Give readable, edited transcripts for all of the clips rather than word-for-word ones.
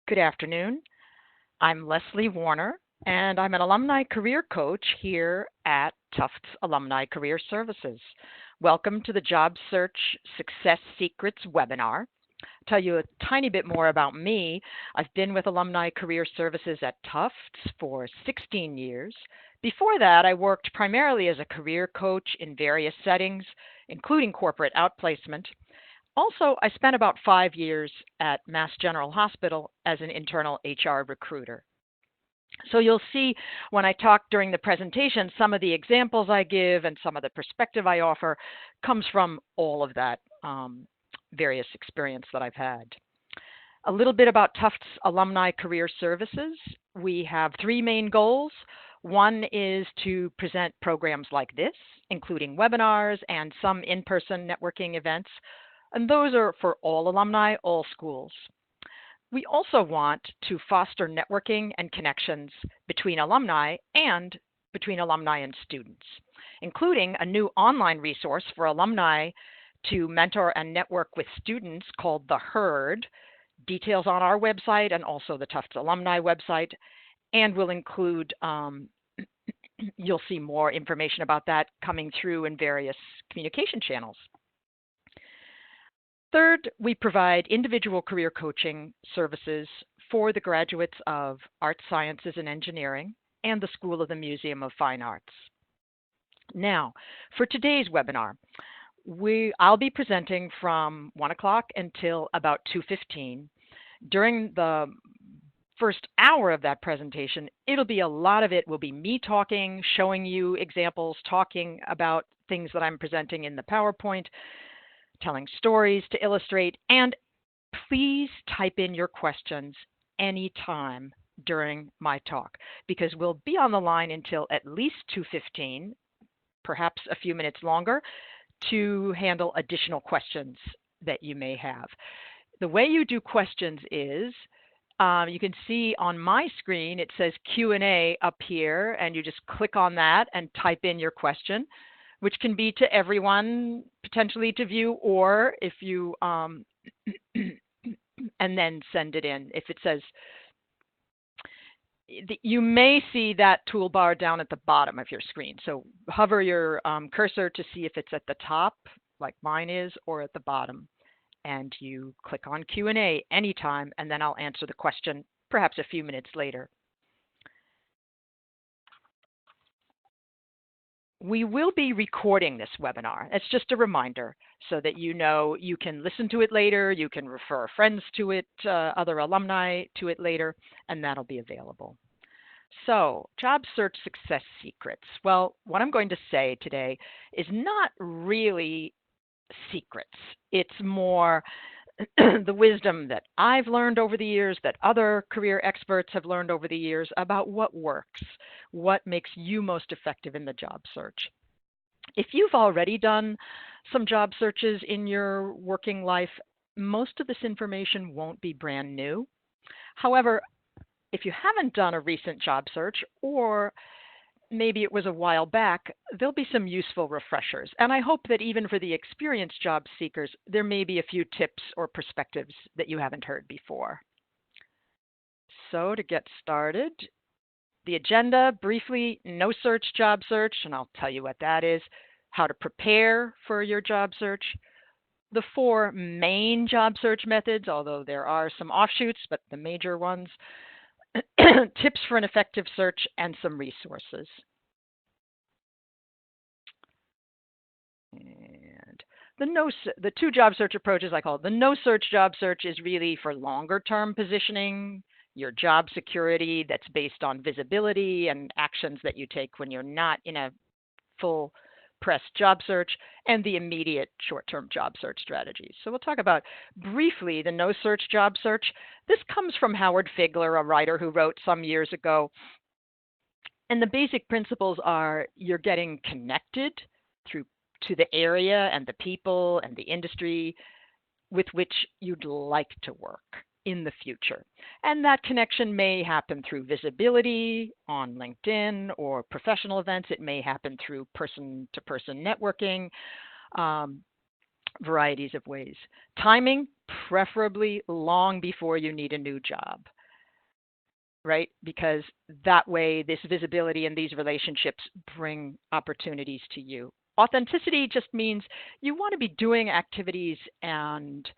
Good afternoon. I'm Leslie Warner, and I'm an alumni career coach here at Tufts Alumni Career Services. Welcome to the Job Search Success Secrets webinar. Tell you a tiny bit more about me. I've been with Alumni Career Services at Tufts for 16 years. Before that, I worked primarily as a career coach in various settings, including corporate outplacement. Also, I spent about 5 years at Mass General Hospital as an internal HR recruiter. So you'll see when I talk during the presentation, some of the examples I give and some of the perspective I offer comes from all of that various experience that I've had. A little bit about Tufts Alumni Career Services. We have three main goals. One is to present programs like this, including webinars and some in-person networking events. And those are for all alumni, all schools. We also want to foster networking and connections between alumni and between alumni and students, including a new online resource for alumni to mentor and network with students called The Herd. Details on our website and also the Tufts Alumni website. And we'll include, you'll see more information about that coming through in various communication channels. Third, we provide individual career coaching services for the graduates of Arts, Sciences, and Engineering and the School of the Museum of Fine Arts. Now, for today's webinar, I'll be presenting from 1 o'clock until about 2:15. During the first hour of that presentation, a lot of it will be me talking, showing you examples, talking about things that I'm presenting in the PowerPoint, telling stories to illustrate, and please type in your questions anytime during my talk, because we'll be on the line until at least 2:15, perhaps a few minutes longer, to handle additional questions that you may have. The way you do questions is, you can see on my screen, it says Q&A up here, and you just click on that and type in your question, which can be to everyone potentially to view, or if you, and then send it in. If it says, you may see that toolbar down at the bottom of your screen. So hover your cursor to see if it's at the top, like mine is, or at the bottom. And you click on Q&A anytime, and then I'll answer the question perhaps a few minutes later. We will be recording this webinar. It's just a reminder so that you know you can listen to it later, you can refer friends to it, other alumni to it later, and that'll be available. So, job search success secrets. Well, what I'm going to say today is not really secrets. It's more the wisdom that I've learned over the years, that other career experts have learned over the years about what works, what makes you most effective in the job search. If you've already done some job searches in your working life, most of this information won't be brand new. However, if you haven't done a recent job search, or maybe it was a while back, there'll be some useful refreshers. And I hope that even for the experienced job seekers, there may be a few tips or perspectives that you haven't heard before. So to get started, the agenda, briefly, no search, job search, and I'll tell you what that is, how to prepare for your job search, the 4 main job search methods, although there are some offshoots, but the major ones, tips for an effective search, and some resources. And the 2 job search approaches I call it. The no search job search is really for longer term positioning, your job security that's based on visibility and actions that you take when you're not in a full press job search, and the immediate short-term job search strategies. So we'll talk about briefly the no search job search. This comes from Howard Figler, a writer who wrote some years ago. And the basic principles are you're getting connected to the area and the people and the industry with which you'd like to work in the future. And that connection may happen through visibility on LinkedIn or professional events. It may happen through person-to-person networking, varieties of ways. Timing, preferably long before you need a new job. right? Because that way, this visibility and these relationships bring opportunities to you. Authenticity just means you want to be doing activities and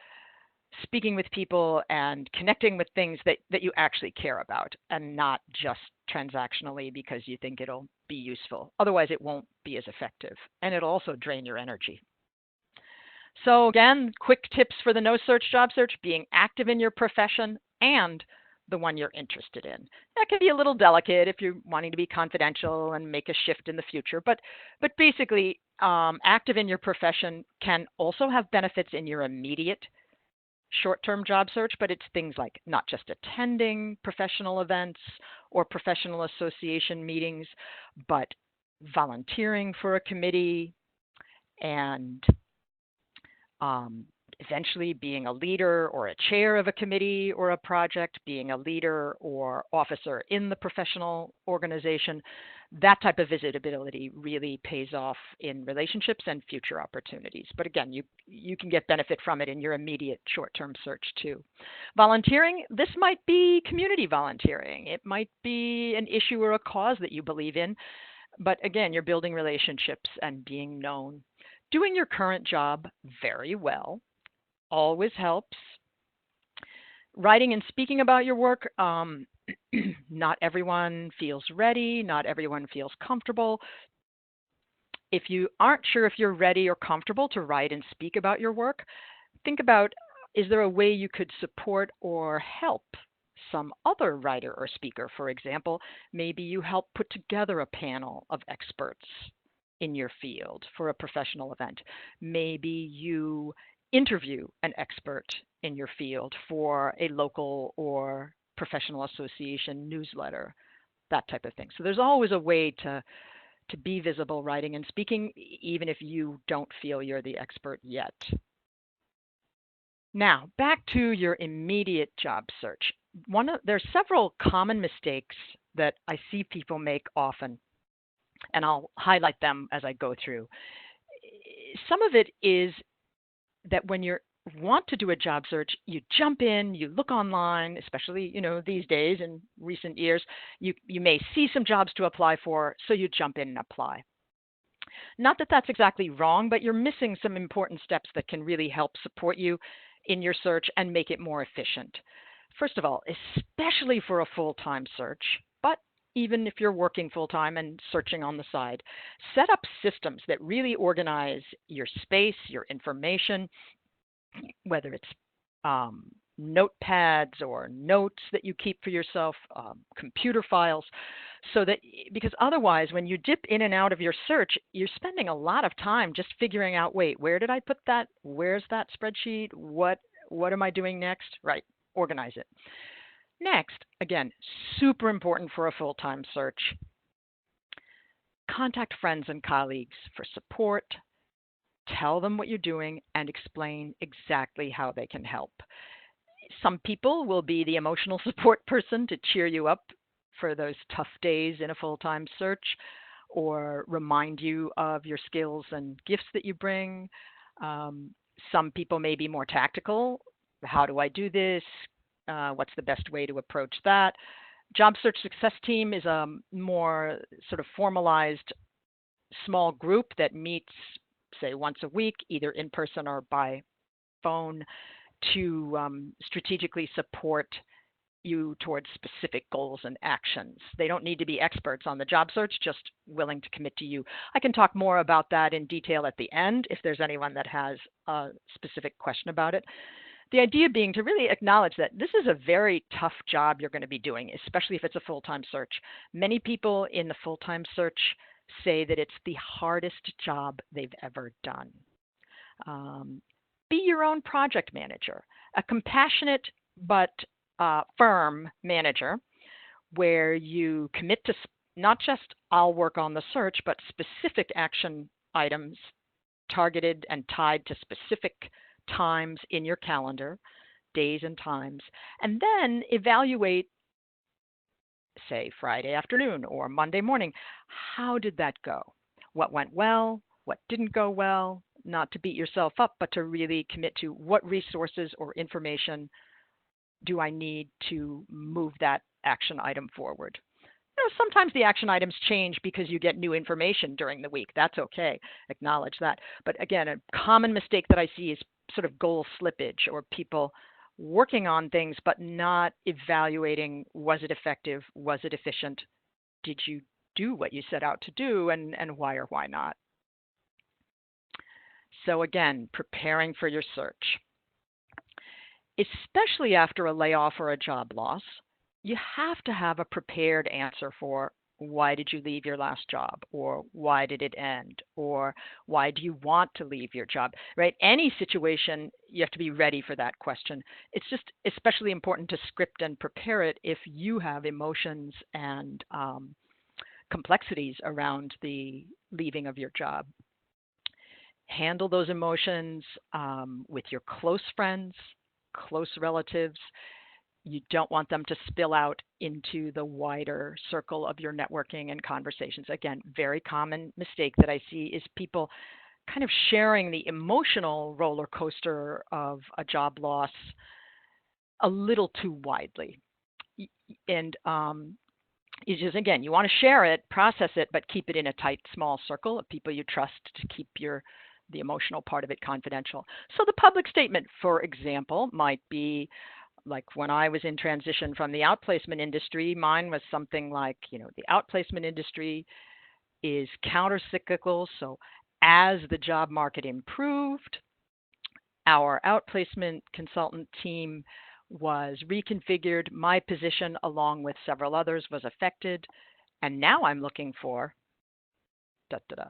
speaking with people and connecting with things that you actually care about and not just transactionally because you think it'll be useful. Otherwise, it won't be as effective and it'll also drain your energy. So, again, quick tips for the no search job search: being active in your profession and the one you're interested in. That can be a little delicate if you're wanting to be confidential and make a shift in the future, but basically, active in your profession can also have benefits in your immediate short-term job search, but it's things like not just attending professional events or professional association meetings, but volunteering for a committee and um, eventually being a leader or a chair of a committee or a project, being a leader or officer in the professional organization. That type of visibility really pays off in relationships and future opportunities. But again, you can get benefit from it in your immediate short-term search too. Volunteering, this might be community volunteering. It might be an issue or a cause that you believe in. But again, you're building relationships and being known. Doing your current job very well always helps. Writing and speaking about your work, not everyone feels ready, not everyone feels comfortable. If you aren't sure if you're ready or comfortable to write and speak about your work, think about, is there a way you could support or help some other writer or speaker? For example, maybe you help put together a panel of experts in your field for a professional event. Maybe you interview an expert in your field for a local or professional association newsletter, that type of thing. So there's always a way to be visible writing and speaking, even if you don't feel you're the expert yet. Now, back to your immediate job search. There's several common mistakes that I see people make often, and I'll highlight them as I go through. Some of it is that when you want to do a job search, you jump in, you look online, especially, these days in recent years, you may see some jobs to apply for, so you jump in and apply. Not that that's exactly wrong, but you're missing some important steps that can really help support you in your search and make it more efficient. First of all, especially for a full-time search, but even if you're working full-time and searching on the side, set up systems that really organize your space, your information, whether it's notepads or notes that you keep for yourself, computer files, so that, because otherwise when you dip in and out of your search, you're spending a lot of time just figuring out, wait, where did I put that? Where's that spreadsheet? What am I doing next? Right, organize it. Next, again, super important for a full-time search, contact friends and colleagues for support. Tell them what you're doing and explain exactly how they can help. Some people will be the emotional support person to cheer you up for those tough days in a full-time search, or remind you of your skills and gifts that you bring. Some people may be more tactical. How do I do this? What's the best way to approach that? Job search success team is a more sort of formalized small group that meets, say, once a week, either in person or by phone, to strategically support you towards specific goals and actions. They don't need to be experts on the job search, just willing to commit to you. I can talk more about that in detail at the end if there's anyone that has a specific question about it. The idea being to really acknowledge that this is a very tough job you're going to be doing, especially if it's a full-time search. Many people in the full-time search say that it's the hardest job they've ever done. Be your own project manager, a compassionate but firm manager, where you commit to not just I'll work on the search, but specific action items targeted and tied to specific times in your calendar, days and times, and then evaluate, say, Friday afternoon or Monday morning. How did that go? What went well? What didn't go well? Not to beat yourself up, but to really commit to what resources or information do I need to move that action item forward? Sometimes the action items change because you get new information during the week. That's okay. Acknowledge that. But again, a common mistake that I see is sort of goal slippage, or people working on things but not evaluating, was it effective? Was it efficient? Did you do what you set out to do, and why or why not? So again, preparing for your search. Especially after a layoff or a job loss, you have to have a prepared answer for, why did you leave your last job, or why did it end, or why do you want to leave your job, right? Any situation, you have to be ready for that question. It's just especially important to script and prepare it if you have emotions and complexities around the leaving of your job. Handle those emotions with your close friends, close relatives. You don't want them to spill out into the wider circle of your networking and conversations. Again, very common mistake that I see is people kind of sharing the emotional roller coaster of a job loss a little too widely. And you just, again, you want to share it, process it, but keep it in a tight, small circle of people you trust to keep the emotional part of it confidential. So the public statement, for example, might be like, when I was in transition from the outplacement industry, mine was something like, the outplacement industry is countercyclical. So as the job market improved, our outplacement consultant team was reconfigured. My position, along with several others, was affected. And now I'm looking for da da da.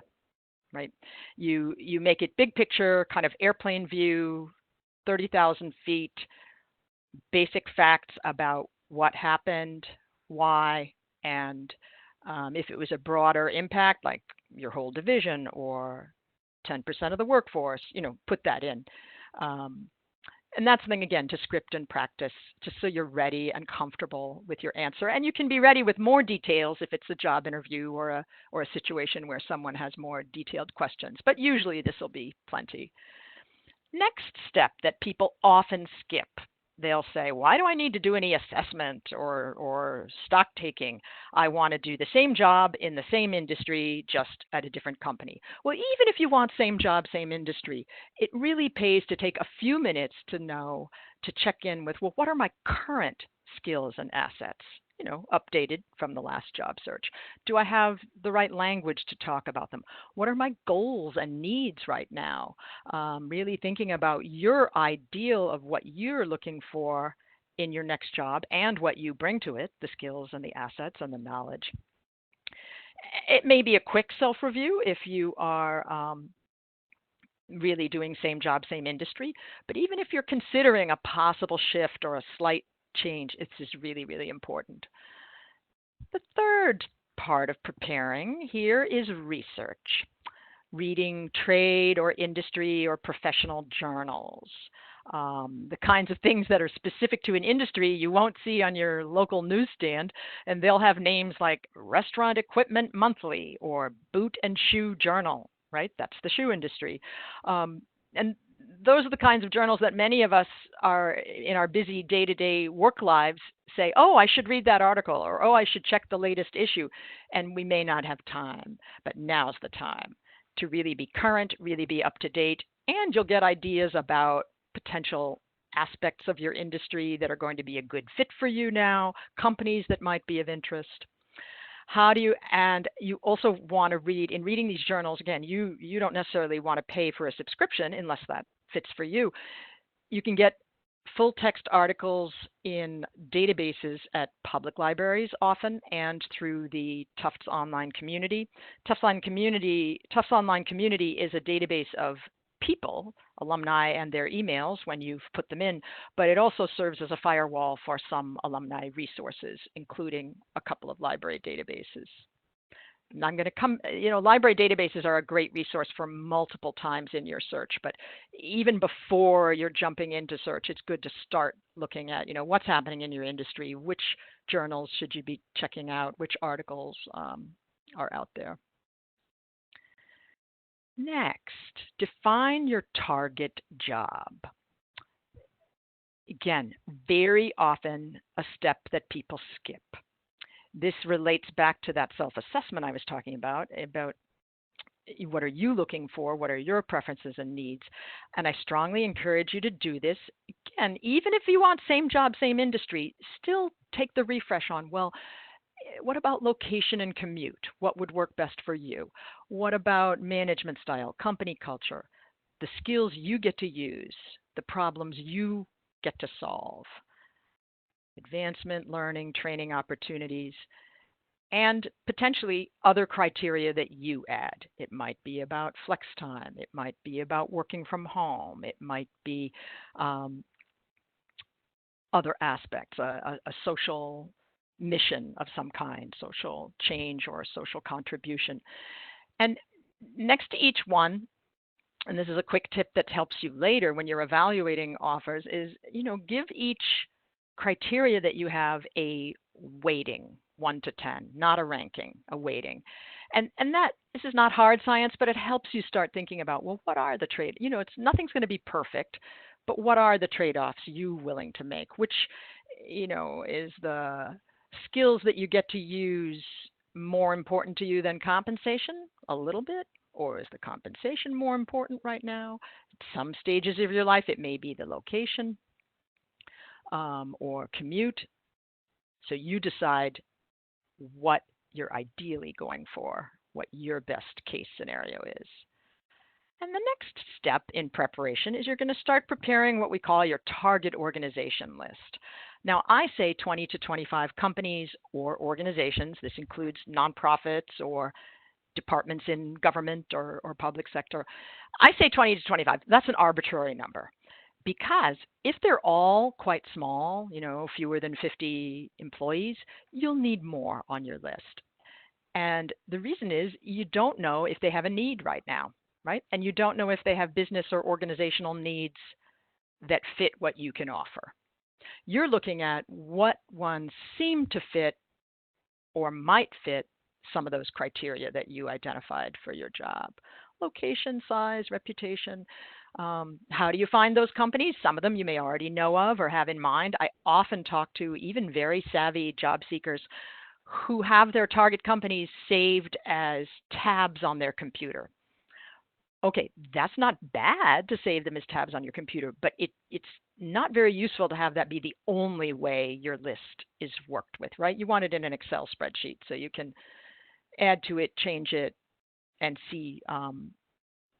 Right? You make it big picture, kind of airplane view, 30,000 feet, basic facts about what happened, why, and if it was a broader impact, like your whole division or 10% of the workforce, put that in. And that's something, again, to script and practice, just so you're ready and comfortable with your answer. And you can be ready with more details if it's a job interview or a situation where someone has more detailed questions. But usually this will be plenty. Next step that people often skip. They'll say, why do I need to do any assessment or stock taking? I want to do the same job in the same industry, just at a different company. Well, even if you want same job, same industry, it really pays to take a few minutes to check in with, well, what are my current skills and assets? Updated from the last job search. Do I have the right language to talk about them? What are my goals and needs right now? Really thinking about your ideal of what you're looking for in your next job and what you bring to it, the skills and the assets and the knowledge. It may be a quick self-review if you are really doing same job, same industry. But even if you're considering a possible shift or a slight change, it's just really, really important. The third part of preparing here is research. Reading trade or industry or professional journals. The kinds of things that are specific to an industry you won't see on your local newsstand, and they'll have names like Restaurant Equipment Monthly or Boot and Shoe Journal, right? That's the shoe industry. And those are the kinds of journals that many of us are in our busy day-to-day work lives say, oh, I should read that article, or oh, I should check the latest issue. And we may not have time, but now's the time to really be current, really be up to date, and you'll get ideas about potential aspects of your industry that are going to be a good fit for you now, companies that might be of interest. And you also want to read, in reading these journals, again, you don't necessarily want to pay for a subscription unless that fits for you. You can get full text articles in databases at public libraries often, and through the Tufts Online Community. Tufts Online Community is a database of people, alumni, and their emails when you've put them in, but it also serves as a firewall for some alumni resources, including a couple of library databases. And I'm going to come, library databases are a great resource for multiple times in your search, but even before you're jumping into search, it's good to start looking at, what's happening in your industry, which journals should you be checking out, which articles are out there. Next, define your target job. Again, very often a step that people skip. This relates back to that self-assessment I was talking about what are you looking for? What are your preferences and needs? And I strongly encourage you to do this. Again, even if you want same job, same industry, still take the refresh on, well, what about location and commute? What would work best for you? What about management style, company culture, the skills you get to use, the problems you get to solve, advancement, learning, training opportunities, and potentially other criteria that you add. It might be about flex time. It might be about working from home. It might be um, other aspects, a social mission of some kind, social change or a social contribution. And next to each one, and this is a quick tip that helps you later when you're evaluating offers, is give each criteria that you have a weighting, 1 to 10, not a ranking, a weighting. And that this is not hard science, but it helps you start thinking about, well, what are the trade? It's nothing's going to be perfect, but what are the trade-offs you willing to make? Which, is the skills that you get to use more important to you than compensation? A little bit. Or is the compensation more important right now? At some stages of your life, it may be the location or commute. So you decide what you're ideally going for, what your best case scenario is. And the next step in preparation is you're going to start preparing what we call your target organization list. Now, I say 20 to 25 companies or organizations. This includes nonprofits or departments in government or public sector. I say 20 to 25. That's an arbitrary number because if they're all quite small, fewer than 50 employees, you'll need more on your list. And the reason is you don't know if they have a need right now, right? And you don't know if they have business or organizational needs that fit what you can offer. You're looking at what ones seem to fit or might fit some of those criteria that you identified for your job. Location, size, reputation. How do you find those companies? Some of them you may already know of or have in mind. I often talk to even very savvy job seekers who have their target companies saved as tabs on their computer. Okay, that's not bad to save them as tabs on your computer, but it's not very useful to have that be the only way your list is worked with, right? You want it in an Excel spreadsheet so you can add to it, change it, and see,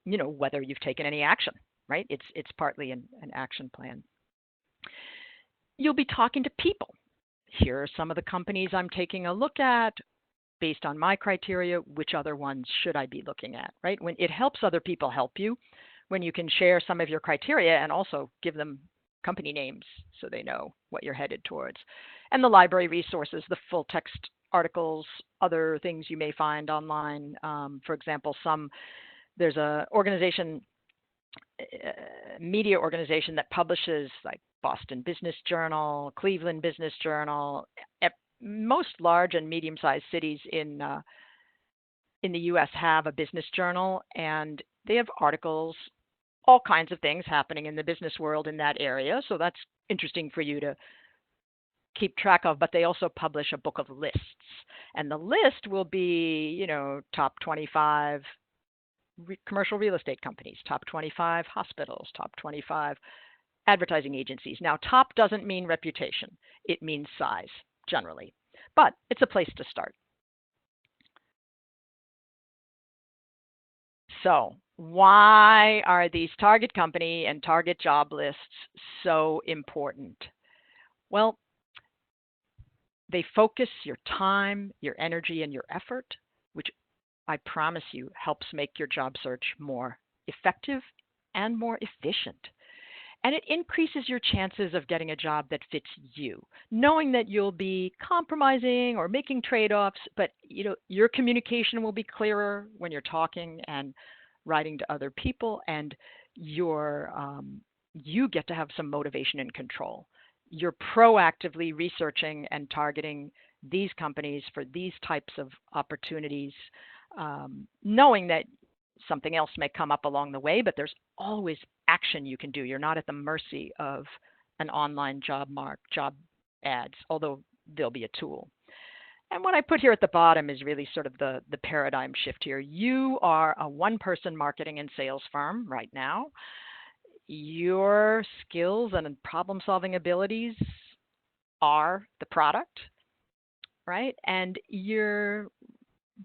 whether you've taken any action, right? It's partly an action plan. You'll be talking to people. Here are some of the companies I'm taking a look at. Based on my criteria, which other ones should I be looking at, right? When it helps other people help you, when you can share some of your criteria and also give them company names so they know what you're headed towards. And the library resources, the full text articles, other things you may find online. For example, there's a media organization that publishes like Boston Business Journal, Cleveland Business Journal. Most large and medium-sized cities in the U.S. have a business journal, and they have articles, all kinds of things happening in the business world in that area. So that's interesting for you to keep track of. But they also publish a book of lists, and the list will be, top 25 commercial real estate companies, top 25 hospitals, top 25 advertising agencies. Now, top doesn't mean reputation; it means size. Generally, but it's a place to start. So why are these target company and target job lists so important? Well, they focus your time, your energy, and your effort, which I promise you helps make your job search more effective and more efficient. And it increases your chances of getting a job that fits you, knowing that you'll be compromising or making trade-offs, but your communication will be clearer when you're talking and writing to other people, and you get to have some motivation and control. You're proactively researching and targeting these companies for these types of opportunities, knowing that something else may come up along the way, but there's always action you can do. You're not at the mercy of an online job ads, although they'll be a tool. And what I put here at the bottom is really sort of the paradigm shift here. You are a one-person marketing and sales firm right now. Your skills and problem-solving abilities are the product, right? And you're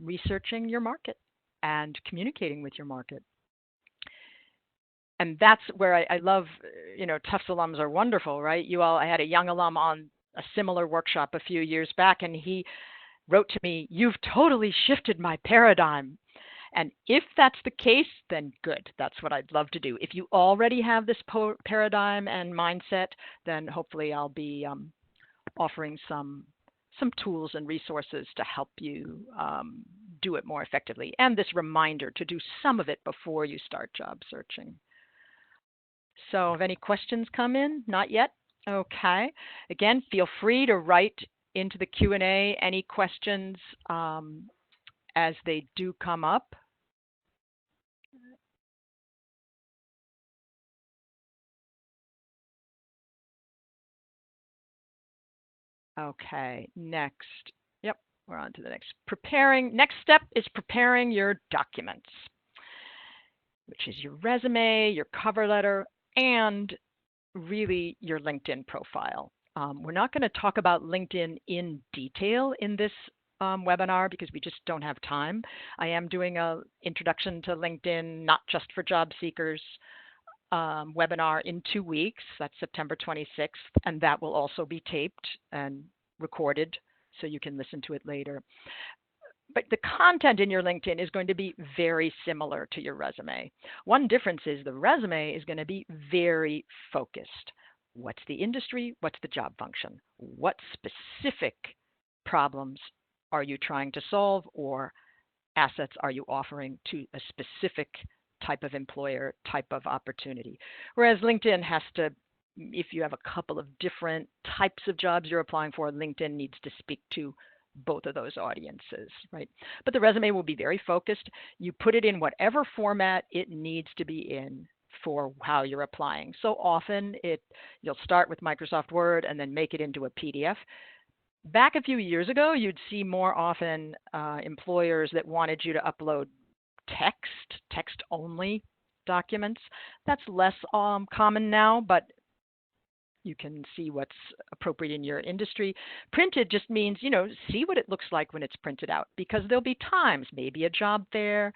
researching your market and communicating with your market. And that's where I love, Tufts alums are wonderful, right? I had a young alum on a similar workshop a few years back, and he wrote to me, "You've totally shifted my paradigm." And if that's the case, then good. That's what I'd love to do. If you already have this paradigm and mindset, then hopefully I'll be offering some tools and resources to help you do it more effectively. And this reminder to do some of it before you start job searching. So if any questions come in, not yet? Okay. Again, feel free to write into the Q&A any questions as they do come up. Okay, next. Yep, we're on to the next. Next step is preparing your documents, which is your resume, your cover letter, and really your LinkedIn profile. We're not going to talk about LinkedIn in detail in this webinar because we just don't have time. I am doing an introduction to LinkedIn, not just for job seekers, webinar in 2 weeks. That's September 26th, and that will also be taped and recorded so you can listen to it later. But the content in your LinkedIn is going to be very similar to your resume. One difference is the resume is going to be very focused. What's the industry? What's the job function? What specific problems are you trying to solve, or assets are you offering to a specific type of employer, type of opportunity? Whereas LinkedIn has to, if you have a couple of different types of jobs you're applying for, LinkedIn needs to speak to both of those audiences, right? But the resume will be very focused. You put it in whatever format it needs to be in for how you're applying. So often you'll start with Microsoft Word and then make it into a PDF. Back a few years ago, you'd see more often employers that wanted you to upload text-only documents. That's less common now, but you can see what's appropriate in your industry. Printed just means, see what it looks like when it's printed out, because there'll be times, maybe a job fair,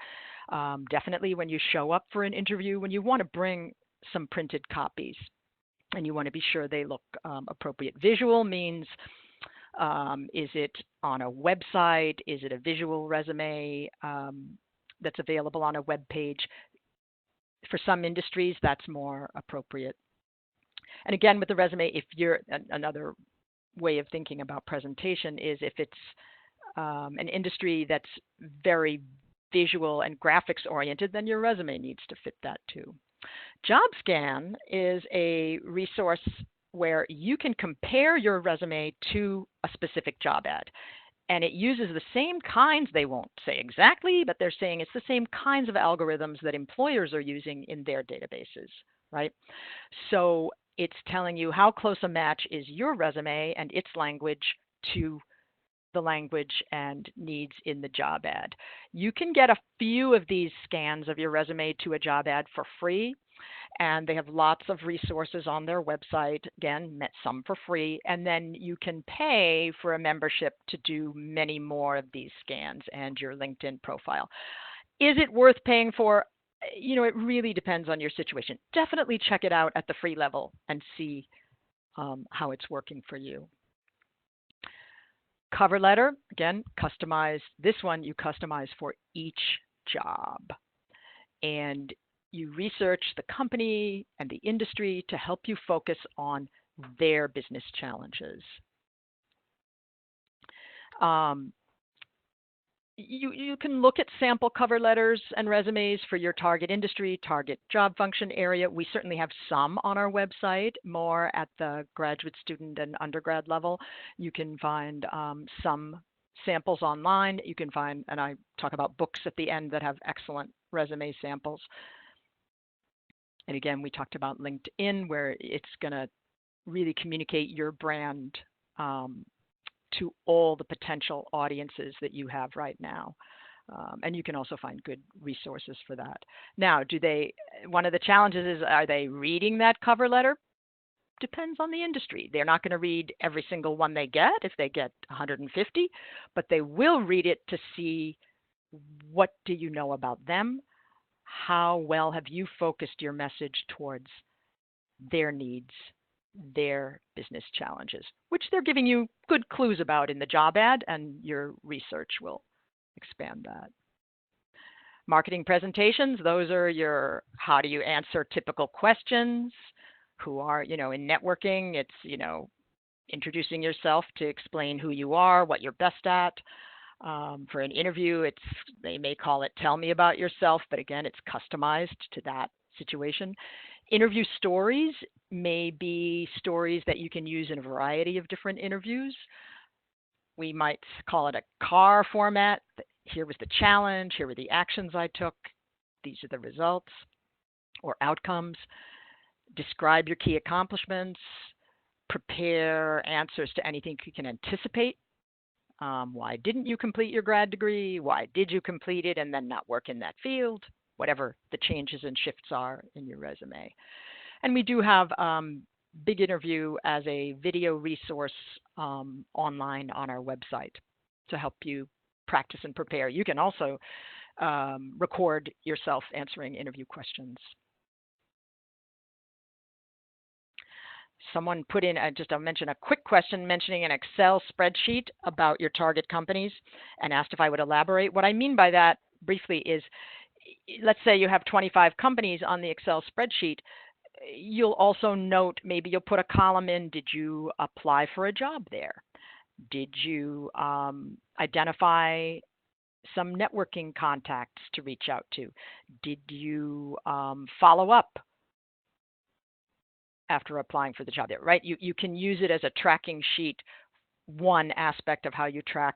definitely when you show up for an interview, when you want to bring some printed copies and you want to be sure they look appropriate. Visual means, is it on a website? Is it a visual resume that's available on a web page? For some industries, that's more appropriate. And again, with the resume, if you're another way of thinking about presentation is if it's an industry that's very visual and graphics oriented, then your resume needs to fit that too. JobScan is a resource where you can compare your resume to a specific job ad. And it uses the same kinds, they won't say exactly, but they're saying it's the same kinds of algorithms that employers are using in their databases, right? So it's telling you how close a match is your resume and its language to the language and needs in the job ad. You can get a few of these scans of your resume to a job ad for free, and they have lots of resources on their website. Again, some for free, and then you can pay for a membership to do many more of these scans and your LinkedIn profile. Is it worth paying for? It really depends on your situation. Definitely check it out at the free level and see how it's working for you. Cover letter, again, customized. This one you customize for each job. And you research the company and the industry to help you focus on their business challenges. You can look at sample cover letters and resumes for your target industry, target job function area. We certainly have some on our website, more at the graduate student and undergrad level. You can find some samples online. You can find, and I talk about books at the end that have excellent resume samples. And again, we talked about LinkedIn, where it's going to really communicate your brand to all the potential audiences that you have right now. And you can also find good resources for that. Now, one of the challenges is, are they reading that cover letter? Depends on the industry. They're not going to read every single one they get if they get 150, but they will read it to see, what do you know about them? How well have you focused your message towards their needs, their business challenges, which they're giving you good clues about in the job ad, and your research will expand that. Marketing presentations, those are your, how do you answer typical questions? Who are, in networking, it's, introducing yourself to explain who you are, what you're best at. For an interview, they may call it tell me about yourself, but again, it's customized to that situation. Interview stories may be stories that you can use in a variety of different interviews. We might call it a CAR format. Here was the challenge, here were the actions I took, these are the results or outcomes. Describe your key accomplishments, prepare answers to anything you can anticipate. Why didn't you complete your grad degree? Why did you complete it and then not work in that field? Whatever the changes and shifts are in your resume. And we do have Big Interview as a video resource online on our website to help you practice and prepare. You can also record yourself answering interview questions. Someone put in, I'll mention a quick question mentioning an Excel spreadsheet about your target companies and asked if I would elaborate. What I mean by that briefly is, let's say you have 25 companies on the Excel spreadsheet. You'll also note, maybe you'll put a column in, did you apply for a job there? Did you identify some networking contacts to reach out to? Did you follow up after applying for the job there, right? You can use it as a tracking sheet, one aspect of how you track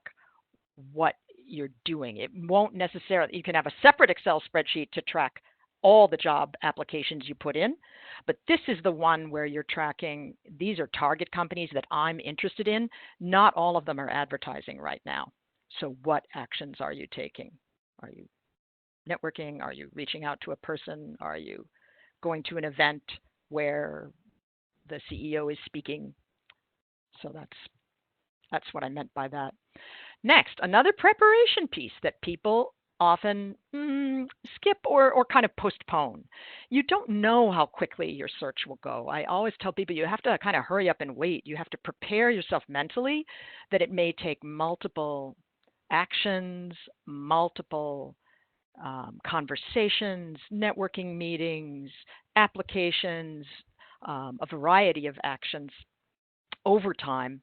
what you're doing. It won't necessarily, you can have a separate Excel spreadsheet to track all the job applications you put in, but this is the one where you're tracking, these are target companies that I'm interested in. Not all of them are advertising right now. So what actions are you taking? Are you networking? Are you reaching out to a person? Are you going to an event where the CEO is speaking? So that's what I meant by that. Next, another preparation piece that people often skip or kind of postpone. You don't know how quickly your search will go. I always tell people you have to kind of hurry up and wait. You have to prepare yourself mentally that it may take multiple actions, multiple conversations, networking meetings, applications, a variety of actions over time.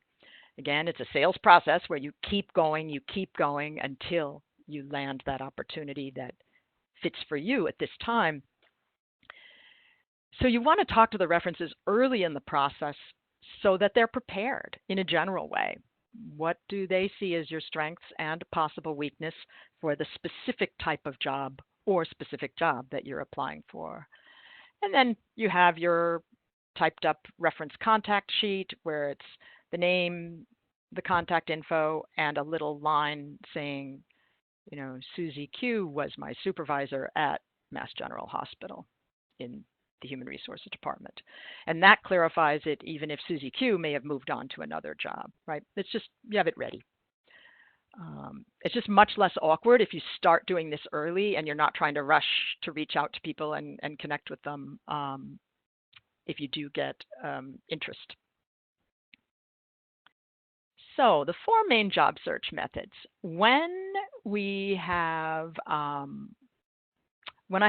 Again, it's a sales process where you keep going until you land that opportunity that fits for you at this time. So you want to talk to the references early in the process so that they're prepared in a general way. What do they see as your strengths and possible weakness for the specific type of job or specific job that you're applying for? And then you have your typed up reference contact sheet where it's the name, the contact info, and a little line saying, Susie Q was my supervisor at Mass General Hospital in the Human Resources Department. And that clarifies it, even if Susie Q may have moved on to another job, right? It's just, you have it ready. It's just much less awkward if you start doing this early and you're not trying to rush to reach out to people and connect with them if you do get interest. So the four main job search methods. When I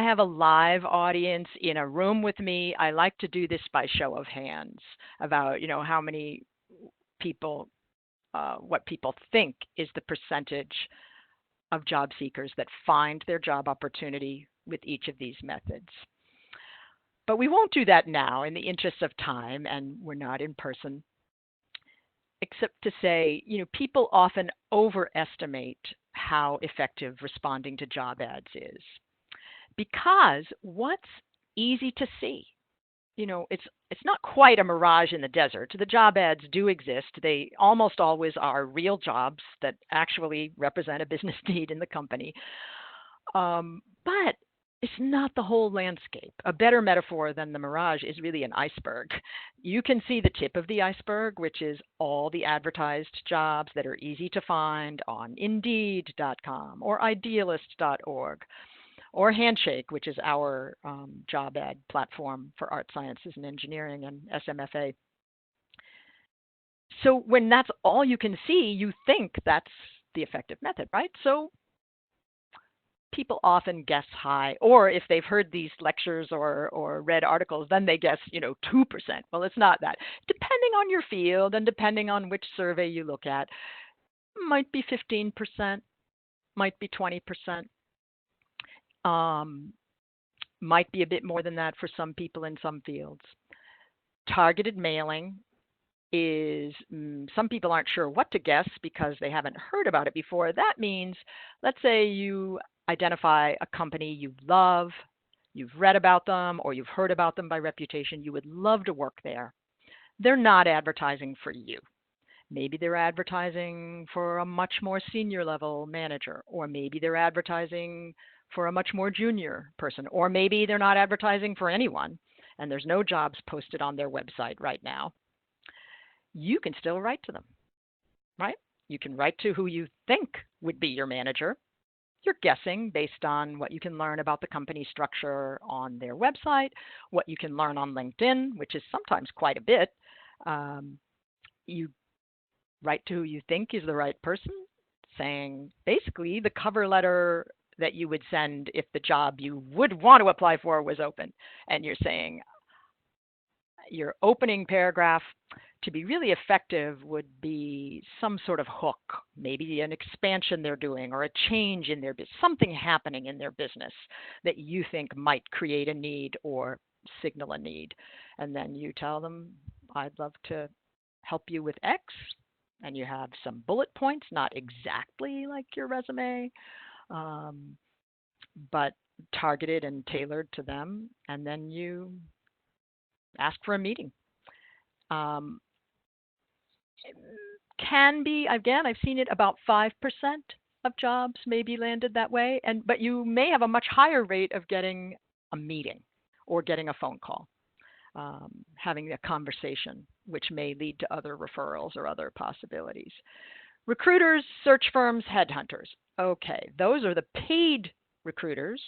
have a live audience in a room with me, I like to do this by show of hands about, how many people, what people think is the percentage of job seekers that find their job opportunity with each of these methods. But we won't do that now in the interest of time, and we're not in person, except to say, people often overestimate how effective responding to job ads is. Because what's easy to see? it's not quite a mirage in the desert. The job ads do exist. They almost always are real jobs that actually represent a business need in the company. But it's not the whole landscape. A better metaphor than the mirage is really an iceberg. You can see the tip of the iceberg, which is all the advertised jobs that are easy to find on Indeed.com or Idealist.org or Handshake, which is our job ad platform for art sciences and engineering and SMFA. So when that's all you can see, you think that's the effective method, right? So people often guess high, or if they've heard these lectures or read articles, then they guess, 2%. Well, it's not that. Depending on your field and depending on which survey you look at, might be 15%, might be 20%, might be a bit more than that for some people in some fields. Targeted mailing is, some people aren't sure what to guess because they haven't heard about it before. That means, let's say you identify a company you love, you've read about them, or you've heard about them by reputation, you would love to work there. They're not advertising for you. Maybe they're advertising for a much more senior level manager, or maybe they're advertising for a much more junior person, or maybe they're not advertising for anyone and there's no jobs posted on their website right now. You can still write to them, right? You can write to who you think would be your manager. You're guessing based on what you can learn about the company structure on their website, what you can learn on LinkedIn, which is sometimes quite a bit. You write to who you think is the right person, saying basically the cover letter that you would send if the job you would want to apply for was open. And you're saying your opening paragraph, to be really effective, would be some sort of hook, maybe an expansion they're doing or a change in their business, something happening in their business that you think might create a need or signal a need. And then you tell them, I'd love to help you with X. And you have some bullet points, not exactly like your resume, but targeted and tailored to them. And then you ask for a meeting. Can be, again, I've seen it about 5% of jobs may be landed that way, but you may have a much higher rate of getting a meeting or getting a phone call, having a conversation, which may lead to other referrals or other possibilities. Recruiters, search firms, headhunters. Okay, those are the paid recruiters,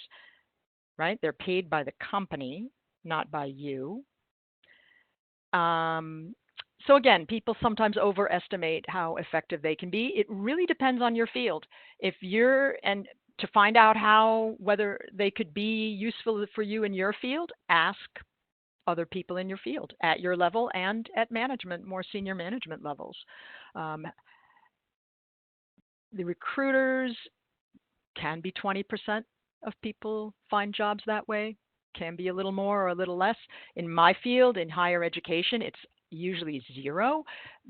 right? They're paid by the company, not by you. So again, people sometimes overestimate how effective they can be. It really depends on your field. And to find out whether they could be useful for you in your field, ask other people in your field at your level and at management, more senior management levels. The recruiters can be 20% of people find jobs that way, can be a little more or a little less. In my field, in higher education, it's usually 0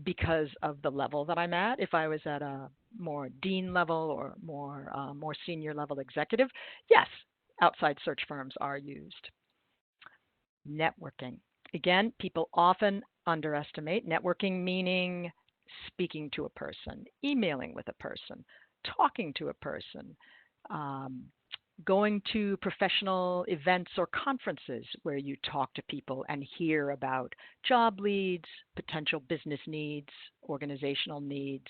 because of the level that I'm at. If I was at a more dean level or more senior level executive, yes, outside search firms are used. Networking. Again, people often underestimate networking, meaning speaking to a person, emailing with a person, talking to a person, going to professional events or conferences where you talk to people and hear about job leads, potential business needs, organizational needs.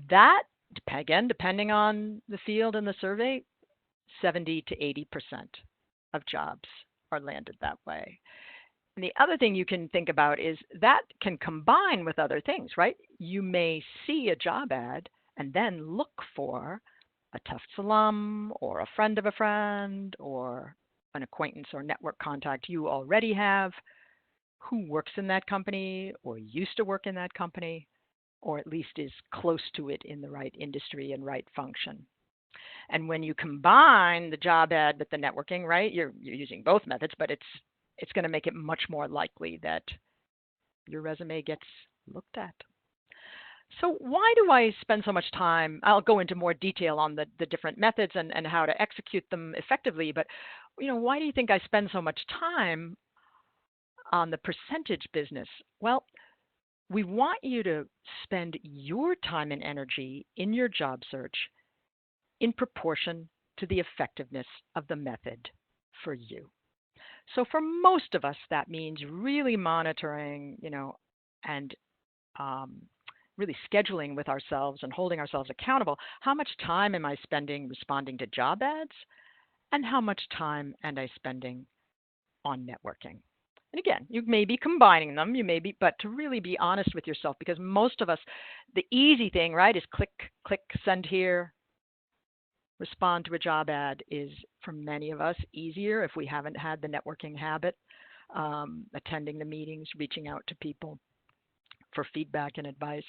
That, again, depending on the field and the survey, 70 to 80% of jobs are landed that way. And the other thing you can think about is that can combine with other things, right? You may see a job ad and then look for a Tufts alum or a friend of a friend or an acquaintance or network contact you already have who works in that company or used to work in that company, or at least is close to it in the right industry and right function. And when you combine the job ad with the networking, right, you're using both methods, but it's going to make it much more likely that your resume gets looked at. So why do I spend so much time? I'll go into more detail on the different methods and how to execute them effectively, but why do you think I spend so much time on the percentage business? Well, we want you to spend your time and energy in your job search in proportion to the effectiveness of the method for you. So for most of us, that means really monitoring, and um, really scheduling with ourselves and holding ourselves accountable. How much time am I spending responding to job ads? And how much time am I spending on networking? And again, you may be combining them, but to really be honest with yourself, because most of us, the easy thing, right, is click, click, send here, respond to a job ad is, for many of us, easier if we haven't had the networking habit, attending the meetings, reaching out to people for feedback and advice.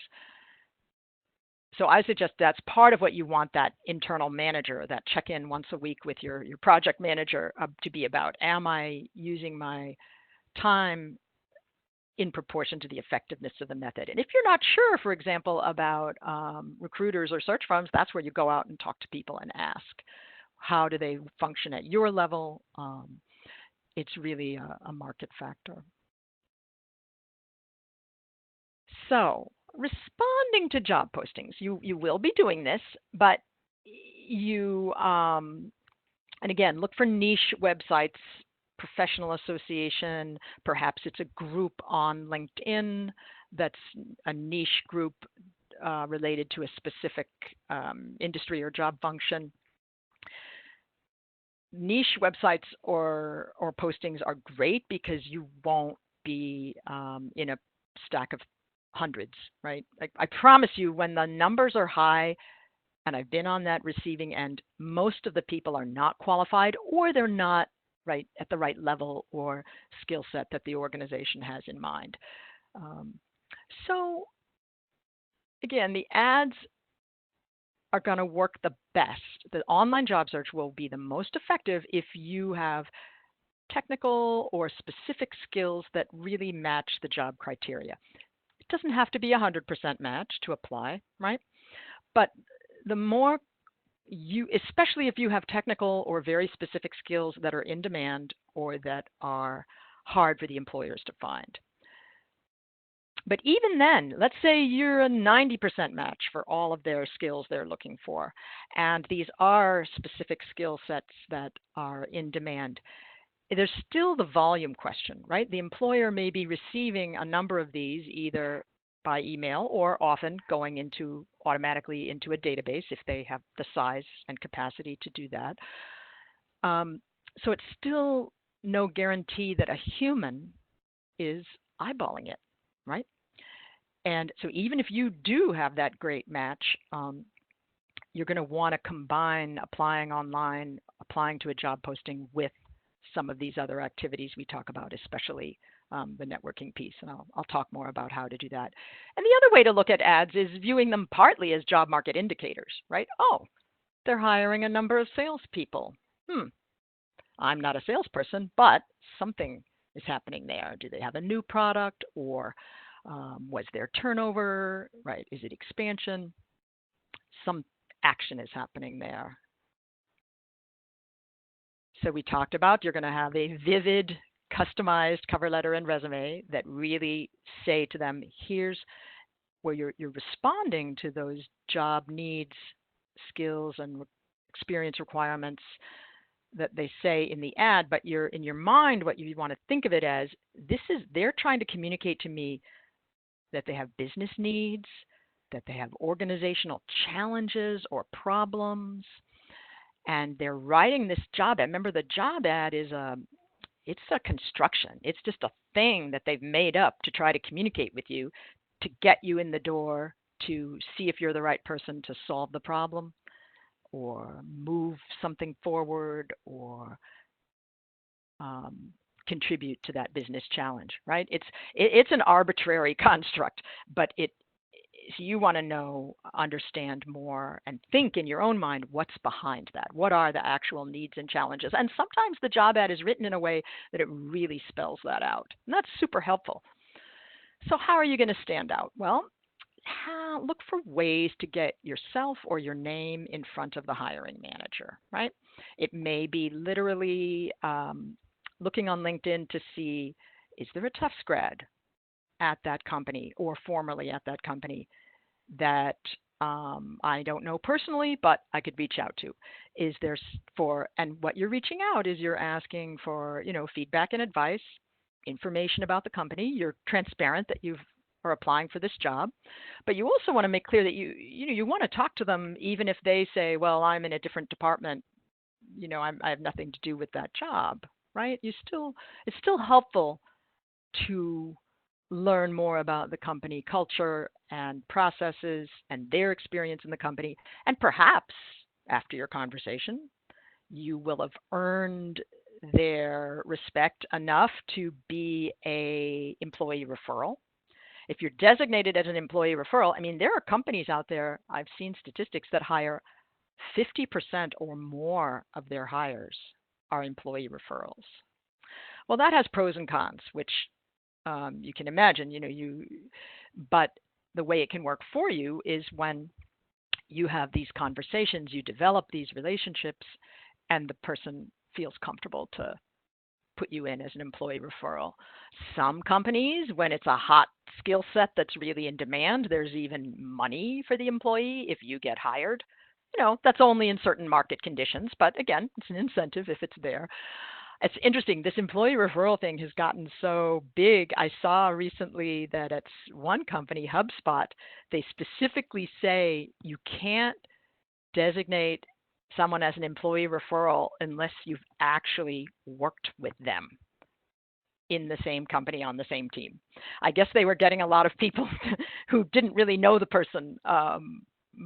So I suggest that's part of what you want that internal manager, that check-in once a week with your project manager to be about. Am I using my time in proportion to the effectiveness of the method? And if you're not sure, for example, about recruiters or search firms, that's where you go out and talk to people and ask, how do they function at your level? It's really a market factor. So responding to job postings, you will be doing this, but and again, look for niche websites, professional association, perhaps it's a group on LinkedIn that's a niche group related to a specific industry or job function. Niche websites or postings are great because you won't be in a stack of hundreds, right? I promise you, when the numbers are high, and I've been on that receiving end, most of the people are not qualified, or they're not right at the right level or skill set that the organization has in mind. So again, the ads are going to work the best. The online job search will be the most effective if you have technical or specific skills that really match the job criteria. It doesn't have to be 100% match to apply, right? But the more you, especially if you have technical or very specific skills that are in demand or that are hard for the employers to find. But even then, let's say you're a 90% match for all of their skills they're looking for, and these are specific skill sets that are in demand. There's still the volume question, right? The employer may be receiving a number of these either by email or often going automatically into a database if they have the size and capacity to do that. So it's still no guarantee that a human is eyeballing it, right? And so even if you do have that great match, you're going to want to combine applying online, applying to a job posting with some of these other activities we talk about, especially the networking piece. And I'll talk more about how to do that. And the other way to look at ads is viewing them partly as job market indicators, right? Oh, they're hiring a number of salespeople. I'm not a salesperson, but something is happening there. Do they have a new product, or was there turnover, right? Is it expansion? Some action is happening there. So we talked about you're going to have a vivid, customized cover letter and resume that really say to them, here's where you're responding to those job needs, skills, and experience requirements that they say in the ad, but you're in your mind, what you want to think of it as, they're trying to communicate to me that they have business needs, that they have organizational challenges or problems, and they're writing this job ad. Remember, the job ad is it's a construction. It's just a thing that they've made up to try to communicate with you, to get you in the door, to see if you're the right person to solve the problem or move something forward or contribute to that business challenge, right? It's an arbitrary construct, but so you want to understand more and think in your own mind what's behind that. What are the actual needs and challenges? And sometimes the job ad is written in a way that it really spells that out. And that's super helpful. So how are you going to stand out? Well, look for ways to get yourself or your name in front of the hiring manager, right? It may be literally looking on LinkedIn to see, is there a Tufts grad at that company or formerly at that company that I don't know personally, but I could reach out to? Is there and what you're reaching out is you're asking for, feedback and advice, information about the company. You're transparent that you are applying for this job, but you also want to make clear that you want to talk to them even if they say, well, I'm in a different department, I have nothing to do with that job, right? It's still helpful to learn more about the company culture and processes and their experience in the company. And perhaps after your conversation, you will have earned their respect enough to be a employee referral. If you're designated as an employee referral, I mean, there are companies out there, I've seen statistics that hire 50% or more of their hires are employee referrals. Well, that has pros and cons, which you can imagine, but the way it can work for you is when you have these conversations, you develop these relationships, and the person feels comfortable to put you in as an employee referral. Some companies, when it's a hot skill set that's really in demand, there's even money for the employee if you get hired. That's only in certain market conditions, but again, it's an incentive if it's there. It's interesting. This employee referral thing has gotten so big. I saw recently that at one company, HubSpot, they specifically say you can't designate someone as an employee referral unless you've actually worked with them in the same company on the same team. I guess they were getting a lot of people who didn't really know the person,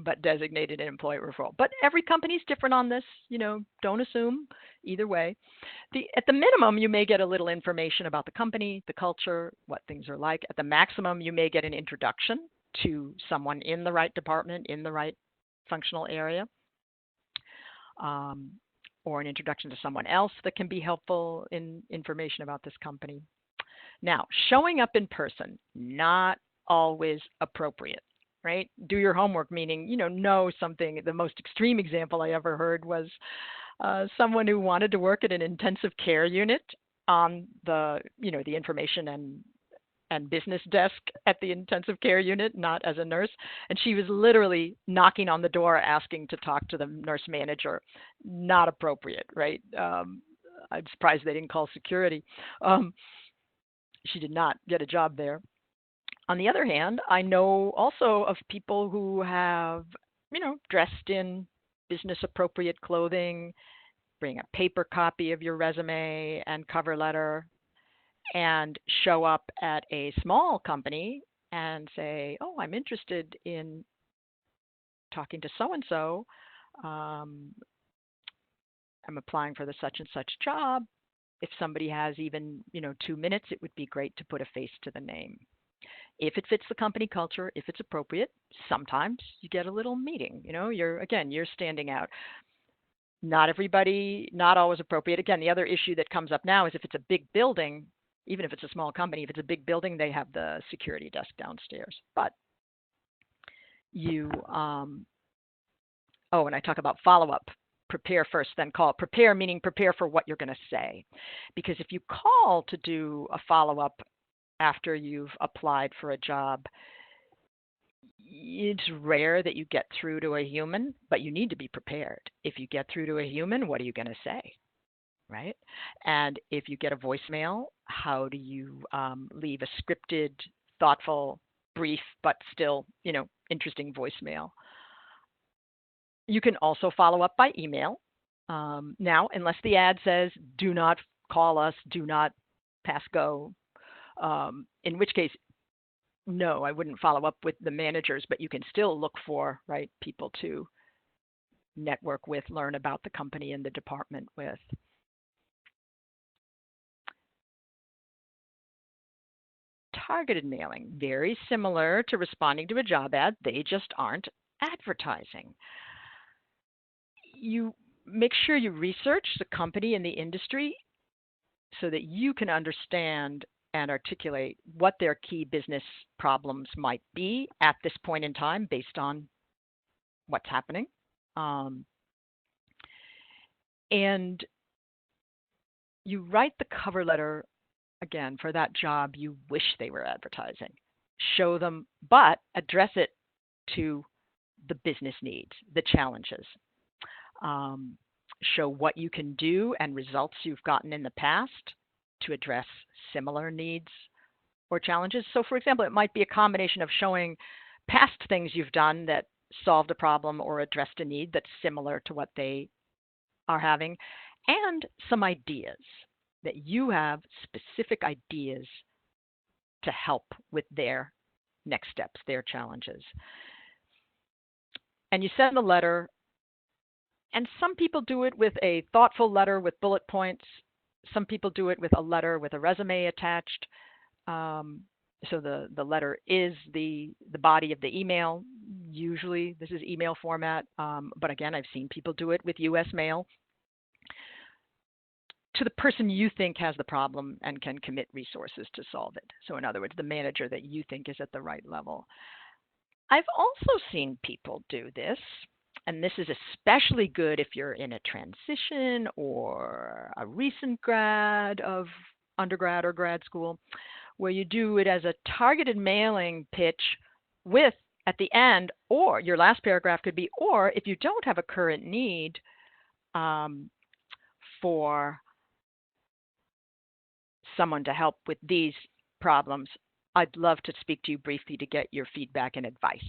but designated an employee referral. But every company's different on this. Don't assume either way. At the minimum, you may get a little information about the company, the culture, what things are like. At the maximum, you may get an introduction to someone in the right department, in the right functional area, or an introduction to someone else that can be helpful in information about this company. Now, showing up in person, not always appropriate. Right? Do your homework, meaning, know something. The most extreme example I ever heard was someone who wanted to work at an intensive care unit on the information and business desk at the intensive care unit, not as a nurse. And she was literally knocking on the door asking to talk to the nurse manager. Not appropriate, right? I'm surprised they didn't call security. She did not get a job there. On the other hand, I know also of people who have, dressed in business appropriate clothing, bring a paper copy of your resume and cover letter, and show up at a small company and say, oh, I'm interested in talking to so-and-so. I'm applying for the such and such job. If somebody has even, 2 minutes, it would be great to put a face to the name. If it fits the company culture, if it's appropriate, sometimes you get a little meeting. You're standing out. Not everybody, not always appropriate. Again, the other issue that comes up now is if it's a big building, even if it's a small company, if it's a big building, they have the security desk downstairs. But and I talk about follow-up. Prepare first, then call. Prepare meaning prepare for what you're going to say. Because if you call to do a follow-up after you've applied for a job, it's rare that you get through to a human, but you need to be prepared. If you get through to a human, what are you going to say, right? And if you get a voicemail, how do you leave a scripted, thoughtful, brief, but still, interesting voicemail? You can also follow up by email. Now, unless the ad says, do not call us, do not pass go, in which case, no, I wouldn't follow up with the managers, but you can still look for, right, people to network with, learn about the company and the department with. Targeted mailing, very similar to responding to a job ad. They just aren't advertising. You make sure you research the company and the industry so that you can understand and articulate what their key business problems might be at this point in time based on what's happening. And you write the cover letter, again, for that job you wish they were advertising. Show them, but address it to the business needs, the challenges. Show what you can do and results you've gotten in the past to address similar needs or challenges. So, for example, it might be a combination of showing past things you've done that solved a problem or addressed a need that's similar to what they are having, and some ideas that you have, specific ideas to help with their next steps, their challenges. And you send a letter, and some people do it with a thoughtful letter with bullet points. Some people do it with a letter with a resume attached. So the letter is the body of the email. Usually this is email format, but again, I've seen people do it with US mail to the person you think has the problem and can commit resources to solve it. So in other words, the manager that you think is at the right level. I've also seen people do this, and this is especially good if you're in a transition or a recent grad of undergrad or grad school, where you do it as a targeted mailing pitch with, at the end, or your last paragraph could be, or if you don't have a current need for someone to help with these problems, I'd love to speak to you briefly to get your feedback and advice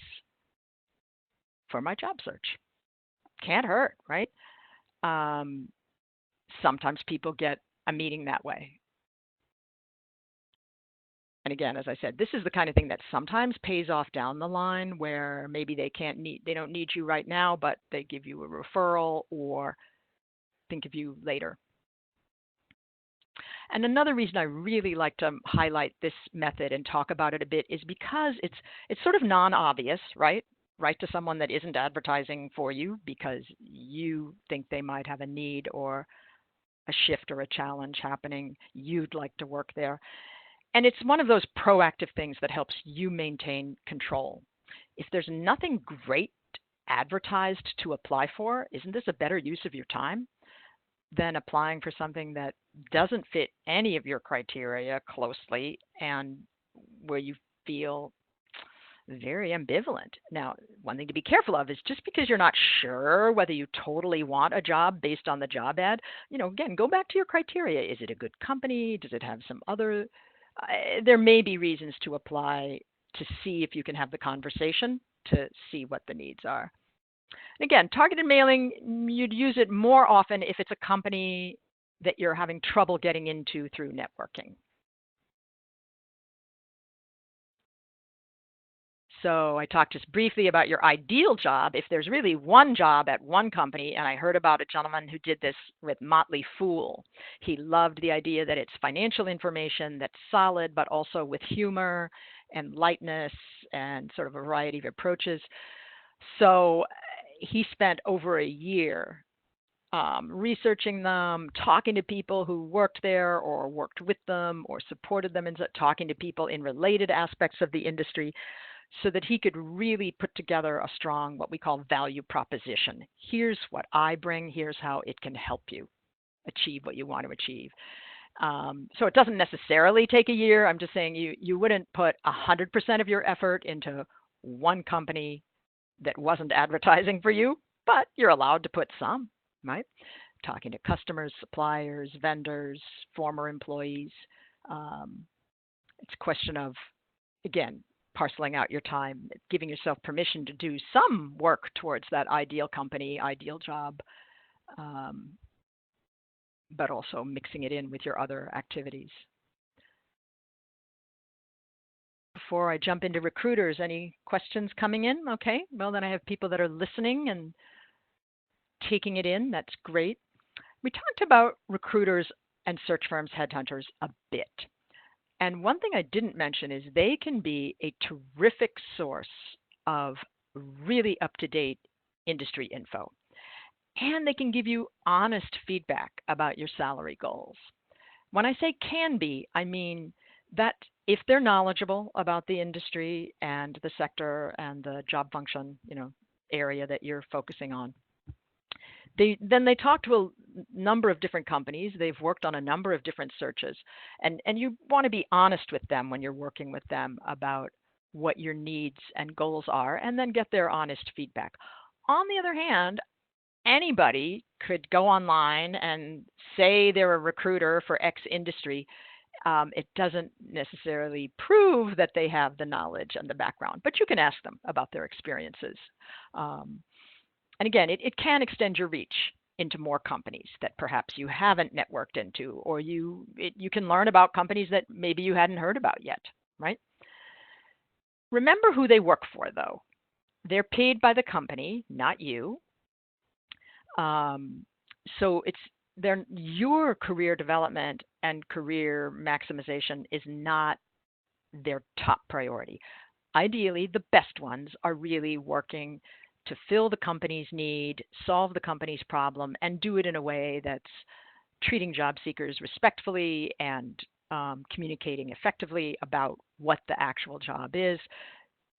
for my job search. Can't hurt, right? Sometimes people get a meeting that way. And again, as I said, this is the kind of thing that sometimes pays off down the line, where maybe they don't need you right now, but they give you a referral or think of you later. And another reason I really like to highlight this method and talk about it a bit is because it's sort of non-obvious, right? Write to someone that isn't advertising for you because you think they might have a need or a shift or a challenge happening. You'd like to work there. And it's one of those proactive things that helps you maintain control. If there's nothing great advertised to apply for, isn't this a better use of your time than applying for something that doesn't fit any of your criteria closely and where you feel very ambivalent? Now, one thing to be careful of is just because you're not sure whether you totally want a job based on the job ad, again, go back to your criteria. Is it a good company? Does it have some other there may be reasons to apply to see if you can have the conversation to see what the needs are. And again, targeted mailing, you'd use it more often if it's a company that you're having trouble getting into through networking. So I talked just briefly about your ideal job. If there's really one job at one company, and I heard about a gentleman who did this with Motley Fool. He loved the idea that it's financial information that's solid, but also with humor and lightness and sort of a variety of approaches. So he spent over a year researching them, talking to people who worked there or worked with them or supported them, and talking to people in related aspects of the industry, so that he could really put together a strong, what we call, value proposition. Here's what I bring. Here's how it can help you achieve what you want to achieve. So it doesn't necessarily take a year. I'm just saying you wouldn't put 100% of your effort into one company that wasn't advertising for you, but you're allowed to put some, right? Talking to customers, suppliers, vendors, former employees. It's a question of, again, parceling out your time, giving yourself permission to do some work towards that ideal company, ideal job, but also mixing it in with your other activities. Before I jump into recruiters, any questions coming in? Okay, well, then I have people that are listening and taking it in. That's great. We talked about recruiters and search firms, headhunters a bit. And one thing I didn't mention is they can be a terrific source of really up-to-date industry info. And they can give you honest feedback about your salary goals. When I say can be, I mean that if they're knowledgeable about the industry and the sector and the job function, area that you're focusing on, then they talk to a number of different companies. They've worked on a number of different searches, and you want to be honest with them when you're working with them about what your needs and goals are, and then get their honest feedback. On the other hand, anybody could go online and say they're a recruiter for X industry. It doesn't necessarily prove that they have the knowledge and the background, but you can ask them about their experiences. Um, and again, it can extend your reach into more companies that perhaps you haven't networked into, or you can learn about companies that maybe you hadn't heard about yet, right? Remember who they work for, though. They're paid by the company, not you. Um, so your career development and career maximization is not their top priority. Ideally, the best ones are really working to fill the company's need, solve the company's problem, and do it in a way that's treating job seekers respectfully and communicating effectively about what the actual job is.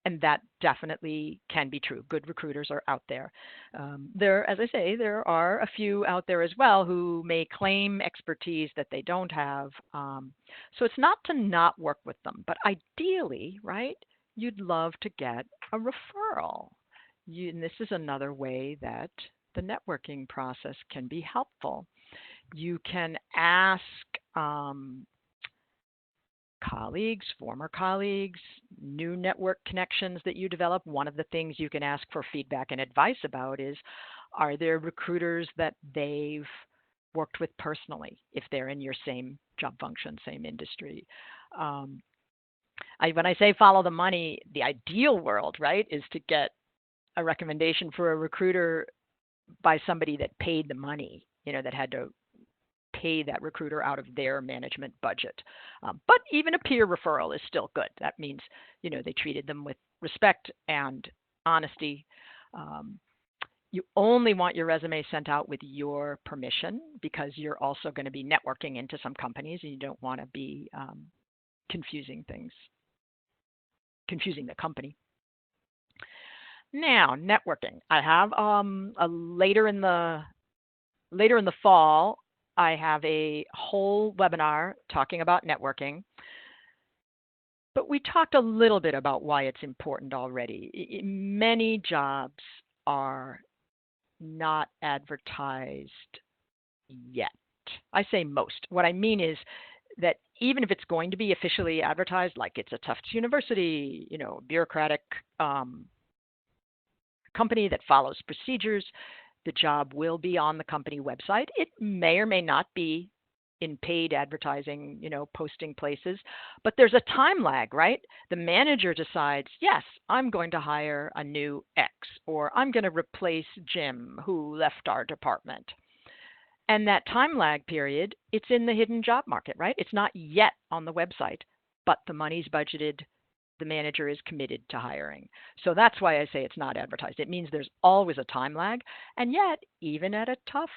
And that definitely can be true. Good recruiters are out there. As I say, there are a few out there as well who may claim expertise that they don't have. So it's not to not work with them, but ideally, right, you'd love to get a referral. And this is another way that the networking process can be helpful. You can ask colleagues, former colleagues, new network connections that you develop. One of the things you can ask for feedback and advice about is, are there recruiters that they've worked with personally if they're in your same job function, same industry? When I say follow the money, the ideal world, right, is to get a recommendation for a recruiter by somebody that paid the money, that had to pay that recruiter out of their management budget. But even a peer referral is still good. That means, they treated them with respect and honesty. You only want your resume sent out with your permission, because you're also going to be networking into some companies and you don't want to be confusing the company. Now, networking. I have later in the fall, I have a whole webinar talking about networking. But we talked a little bit about why it's important already. Many jobs are not advertised yet. I say most. What I mean is that even if it's going to be officially advertised, like it's a Tufts University, bureaucratic company that follows procedures, the job will be on the company website. It may or may not be in paid advertising, posting places, but there's a time lag, right? The manager decides, yes, I'm going to hire a new X, or I'm going to replace Jim who left our department. And that time lag period, it's in the hidden job market, right? It's not yet on the website, but the money's budgeted. The manager is committed to hiring. So that's why I say it's not advertised. It means there's always a time lag. And yet, even at a Tufts,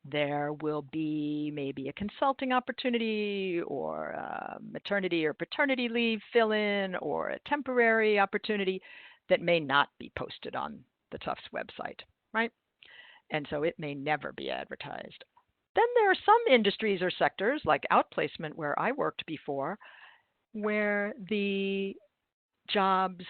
there will be maybe a consulting opportunity, or a maternity or paternity leave fill-in, or a temporary opportunity that may not be posted on the Tufts website, right? And so it may never be advertised. Then there are some industries or sectors, like outplacement, where I worked before, where the jobs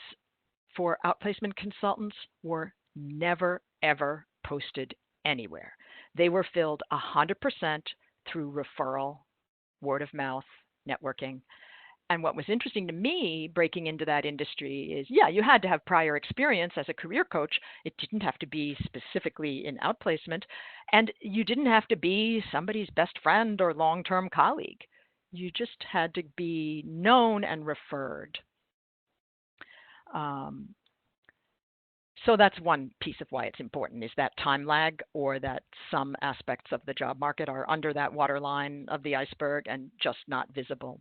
for outplacement consultants were never, ever posted anywhere. They were filled 100% through referral, word of mouth, networking. And what was interesting to me breaking into that industry is, yeah, you had to have prior experience as a career coach. It didn't have to be specifically in outplacement. And you didn't have to be somebody's best friend or long-term colleague. You just had to be known and referred. So that's one piece of why it's important, is that time lag, or that some aspects of the job market are under that waterline of the iceberg and just not visible.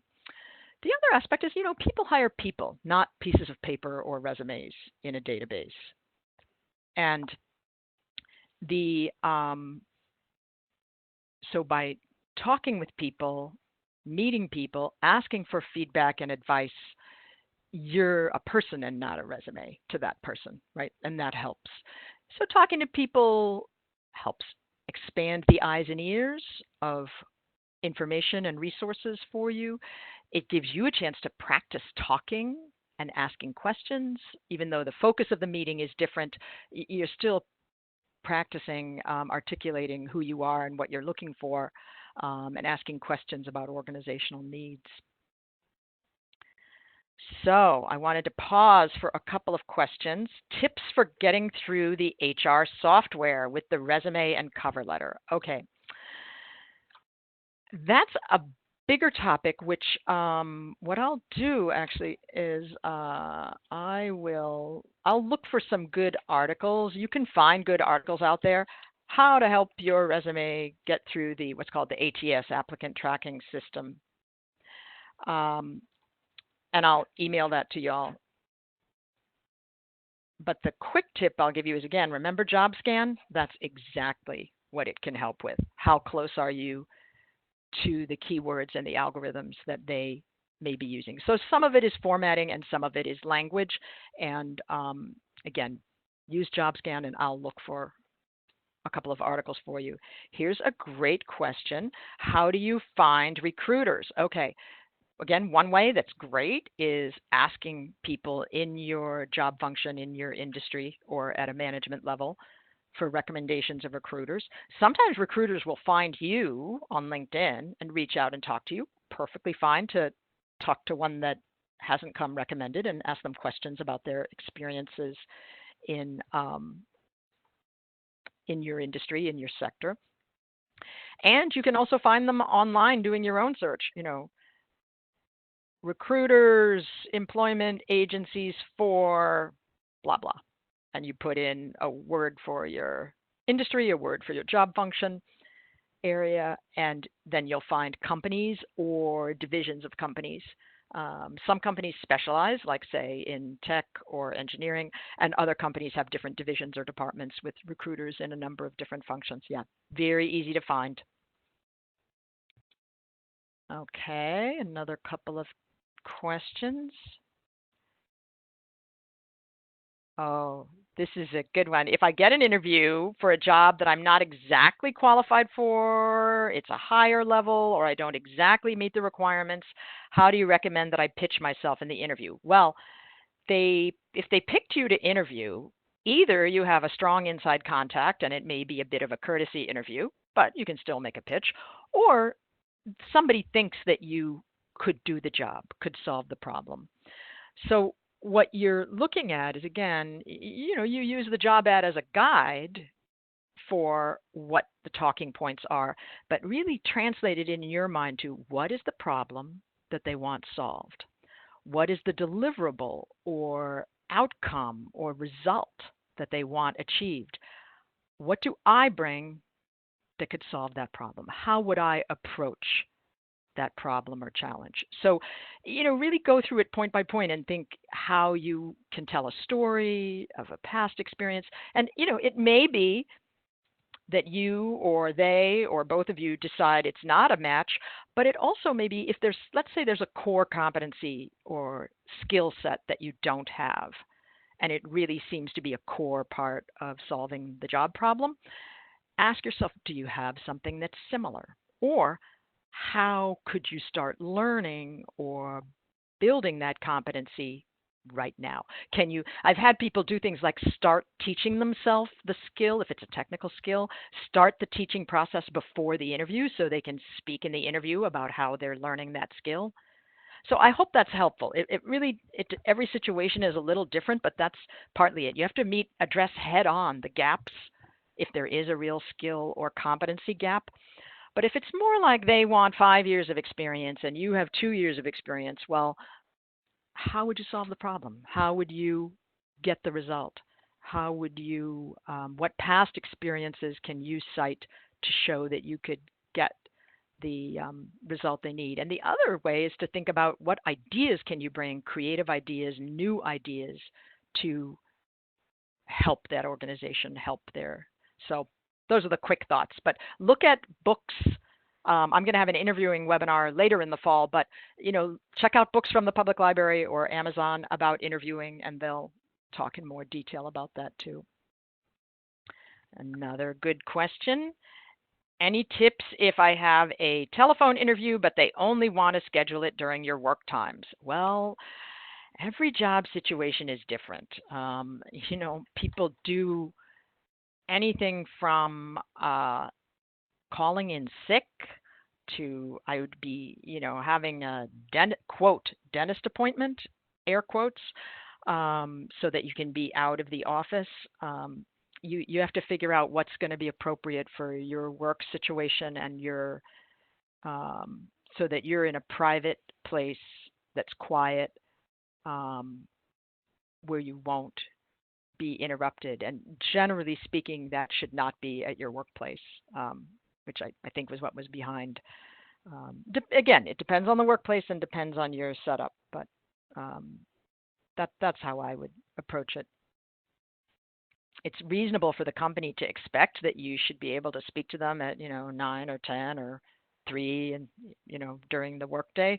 The other aspect is, people hire people, not pieces of paper or resumes in a database. And so by talking with people meeting people, asking for feedback and advice. You're a person and not a resume to that person, right? And that helps. So talking to people helps expand the eyes and ears of information and resources for you. It gives you a chance to practice talking and asking questions. Even though the focus of the meeting is different, you're still practicing articulating who you are and what you're looking for, and asking questions about organizational needs. So I wanted to pause for a couple of questions. Tips for getting through the HR software with the resume and cover letter. Okay, that's a bigger topic, which what I'll do actually is I'll look for some good articles. You can find good articles out there. How to help your resume get through the what's called the ATS, applicant tracking system. And I'll email that to y'all. But the quick tip I'll give you is, again, remember JobScan? That's exactly what it can help with. How close are you to the keywords and the algorithms that they may be using? So some of it is formatting and some of it is language. And again, use JobScan and I'll look for a couple of articles for you. Here's a great question. How do you find recruiters? Okay. Again, one way that's great is asking people in your job function, in your industry, or at a management level for recommendations of recruiters. Sometimes recruiters will find you on LinkedIn and reach out and talk to you. Perfectly fine to talk to one that hasn't come recommended and ask them questions about their experiences in your industry, in your sector. And you can also find them online doing your own search. Recruiters, employment agencies for blah, blah. And you put in a word for your industry, a word for your job function area, and then you'll find companies or divisions of companies. Some companies specialize, like say in tech or engineering, and other companies have different divisions or departments with recruiters in a number of different functions. Yeah, very easy to find. Okay, another couple of questions. Oh, this is a good one. If I get an interview for a job that I'm not exactly qualified for, it's a higher level, or I don't exactly meet the requirements, how do you recommend that I pitch myself in the interview? Well, if they picked you to interview, either you have a strong inside contact and it may be a bit of a courtesy interview, but you can still make a pitch, or somebody thinks that you could do the job, could solve the problem. So what you're looking at is, again, you use the job ad as a guide for what the talking points are, but really translate it in your mind to what is the problem that they want solved? What is the deliverable or outcome or result that they want achieved? What do I bring that could solve that problem? How would I approach that problem or challenge? So, really go through it point by point and think how you can tell a story of a past experience. And, it may be that you or they or both of you decide it's not a match, but it also may be if let's say there's a core competency or skill set that you don't have, and it really seems to be a core part of solving the job problem, ask yourself, do you have something that's similar? Or how could you start learning or building that competency right now? I've had people do things like start teaching themselves the skill. If it's a technical skill, start the teaching process before the interview so they can speak in the interview about how they're learning that skill. So I hope that's helpful. Every situation is a little different, but that's partly it. You have to address head on the gaps if there is a real skill or competency gap. But if it's more like they want 5 years of experience and you have 2 years of experience, well, how would you solve the problem? How would you get the result? What past experiences can you cite to show that you could get the result they need? And the other way is to think about what ideas can you bring, creative ideas, new ideas to help that organization, So those are the quick thoughts. But look at books, I'm going to have an interviewing webinar later in the fall, but check out books from the public library or Amazon about interviewing, and they'll talk in more detail about that too. Another good question. Any tips if I have a telephone interview, but they only want to schedule it during your work times? Well, every job situation is different. People do anything from calling in sick to I would be, having a quote dentist appointment, air quotes, so that you can be out of the office. You have to figure out what's going to be appropriate for your work situation and your so that you're in a private place that's quiet, where you won't be interrupted. And generally speaking, that should not be at your workplace, which I think was what was behind. Again, it depends on the workplace and depends on your setup, but that's how I would approach it. It's reasonable for the company to expect that you should be able to speak to them at 9 or 10 or 3 and during the workday.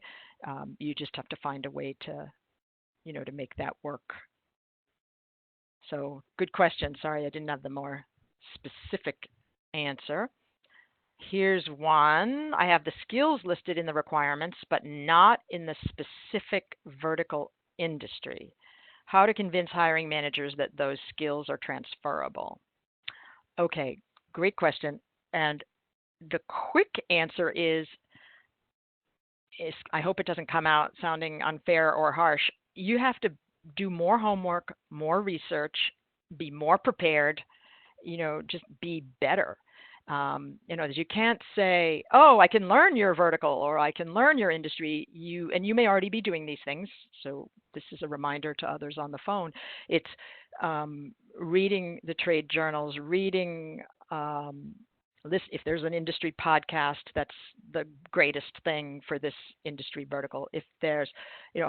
You just have to find a way to to make that work. So good question. Sorry, I didn't have the more specific answer. Here's one. I have the skills listed in the requirements, but not in the specific vertical industry. How to convince hiring managers that those skills are transferable? Okay, great question. And the quick answer is I hope it doesn't come out sounding unfair or harsh. You have to do more homework, more research, be more prepared, just be better. You can't say, oh, I can learn your vertical or I can learn your industry. You may already be doing these things. So this is a reminder to others on the phone. It's reading the trade journals, reading if there's an industry podcast, that's the greatest thing for this industry vertical. If there's,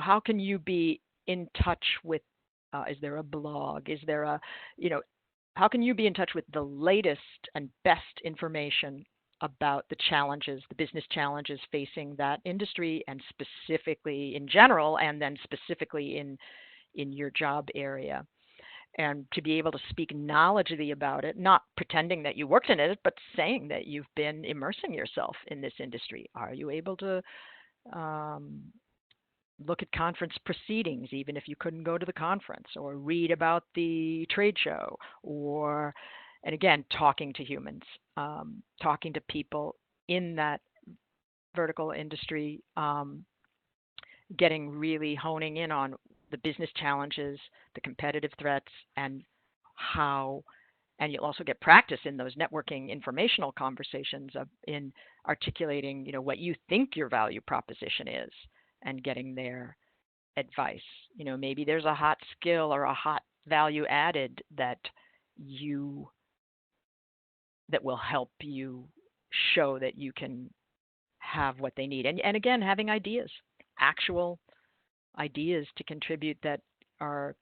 how can you be in touch with, is there a blog? Is there a, how can you be in touch with the latest and best information about the challenges, the business challenges facing that industry and specifically in general, and then specifically in your job area? And to be able to speak knowledgeably about it, not pretending that you worked in it, but saying that you've been immersing yourself in this industry. Are you able to look at conference proceedings, even if you couldn't go to the conference, or read about the trade show, and again, talking to humans, talking to people in that vertical industry, honing in on the business challenges, the competitive threats, and you'll also get practice in those networking informational conversations in articulating, what you think your value proposition is and getting their advice. Maybe there's a hot skill or a hot value added that will help you show that you can have what they need. And again, having actual ideas to contribute that are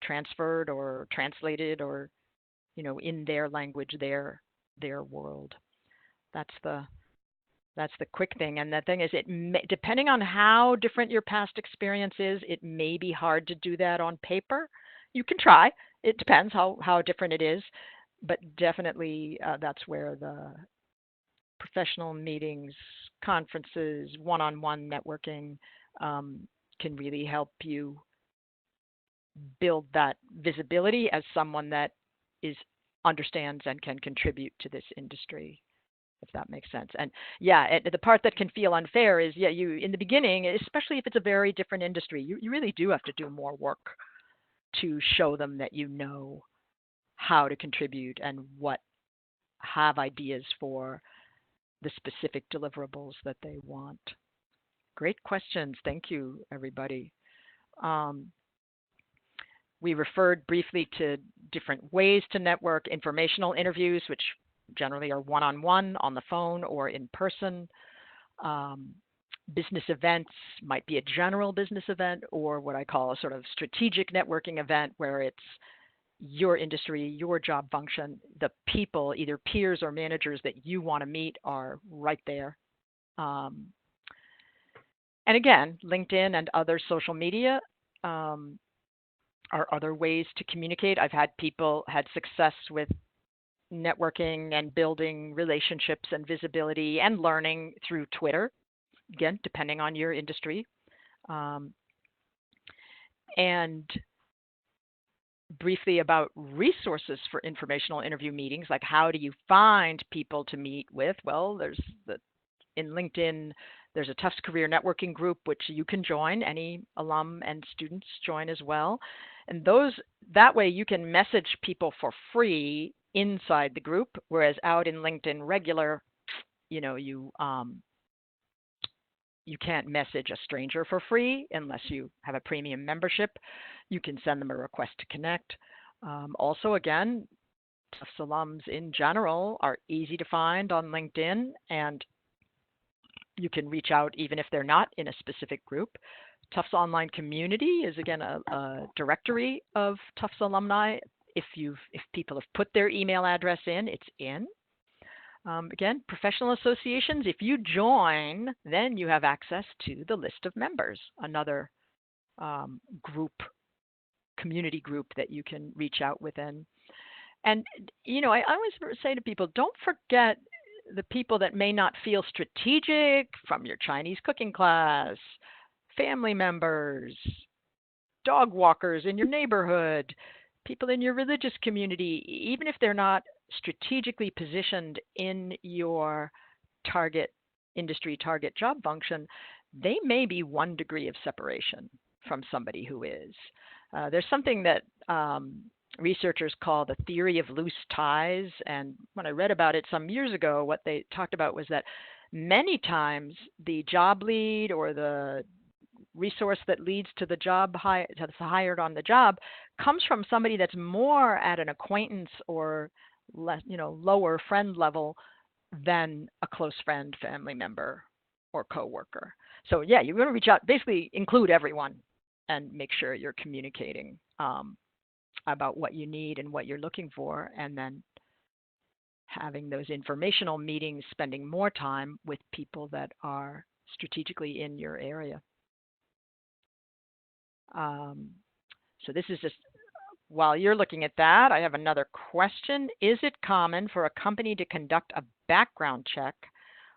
transferred or translated or, in their language, their world. That's the quick thing. And the thing is, depending on how different your past experience is, it may be hard to do that on paper. You can try. It depends how different it is. But definitely that's where the professional meetings, conferences, one-on-one networking can really help you build that visibility as someone that understands and can contribute to this industry, if that makes sense. And the part that can feel unfair is, you in the beginning, especially if it's a very different industry, you really do have to do more work to show them that you know how to contribute and have ideas for the specific deliverables that they want. Great questions. Thank you, everybody. We referred briefly to different ways to network: informational interviews, which generally are one-on-one on the phone or in person. Business events might be a general business event, or what I call a sort of strategic networking event, where it's your industry, your job function, the people, either peers or managers that you want to meet are right there. Um, and again, LinkedIn and other social media um, are other ways to communicate. I've had people had success with networking and building relationships and visibility and learning through Twitter, again, depending on your industry. Um, and briefly about resources for informational interview meetings, like how do you find people to meet with? Well, in LinkedIn, there's a Tufts Career Networking group which you can join. Any alum and students join as well. And that way you can message people for free inside the group, whereas out in LinkedIn regular, you know, you can't message a stranger for free unless you have a premium membership. You can send them a request to connect. Also, again, Tufts alums in general are easy to find on LinkedIn, and you can reach out even if they're not in a specific group. Tufts Online Community is again a directory of Tufts alumni. If people have put their email address in, it's in. Again, professional associations, if you join, then you have access to the list of members, another group, community group that you can reach out within. And, you know, I always say to people, don't forget the people that may not feel strategic from your Chinese cooking class, family members, dog walkers in your neighborhood, people in your religious community, even if they're not strategically positioned in your target industry, target job function, they may be 1 degree of separation from somebody who is. There's something that researchers call the theory of loose ties. And when I read about it some years ago, what they talked about was that many times the job lead or the resource that leads to the that's hired on the job comes from somebody that's more at an acquaintance or less, lower friend level than a close friend, family member, or coworker. So yeah, you're going to reach out, basically include everyone, and make sure you're communicating about what you need and what you're looking for, and then having those informational meetings, spending more time with people that are strategically in your area. So this is just, while you're looking at that, I have another question. Is it common for a company to conduct a background check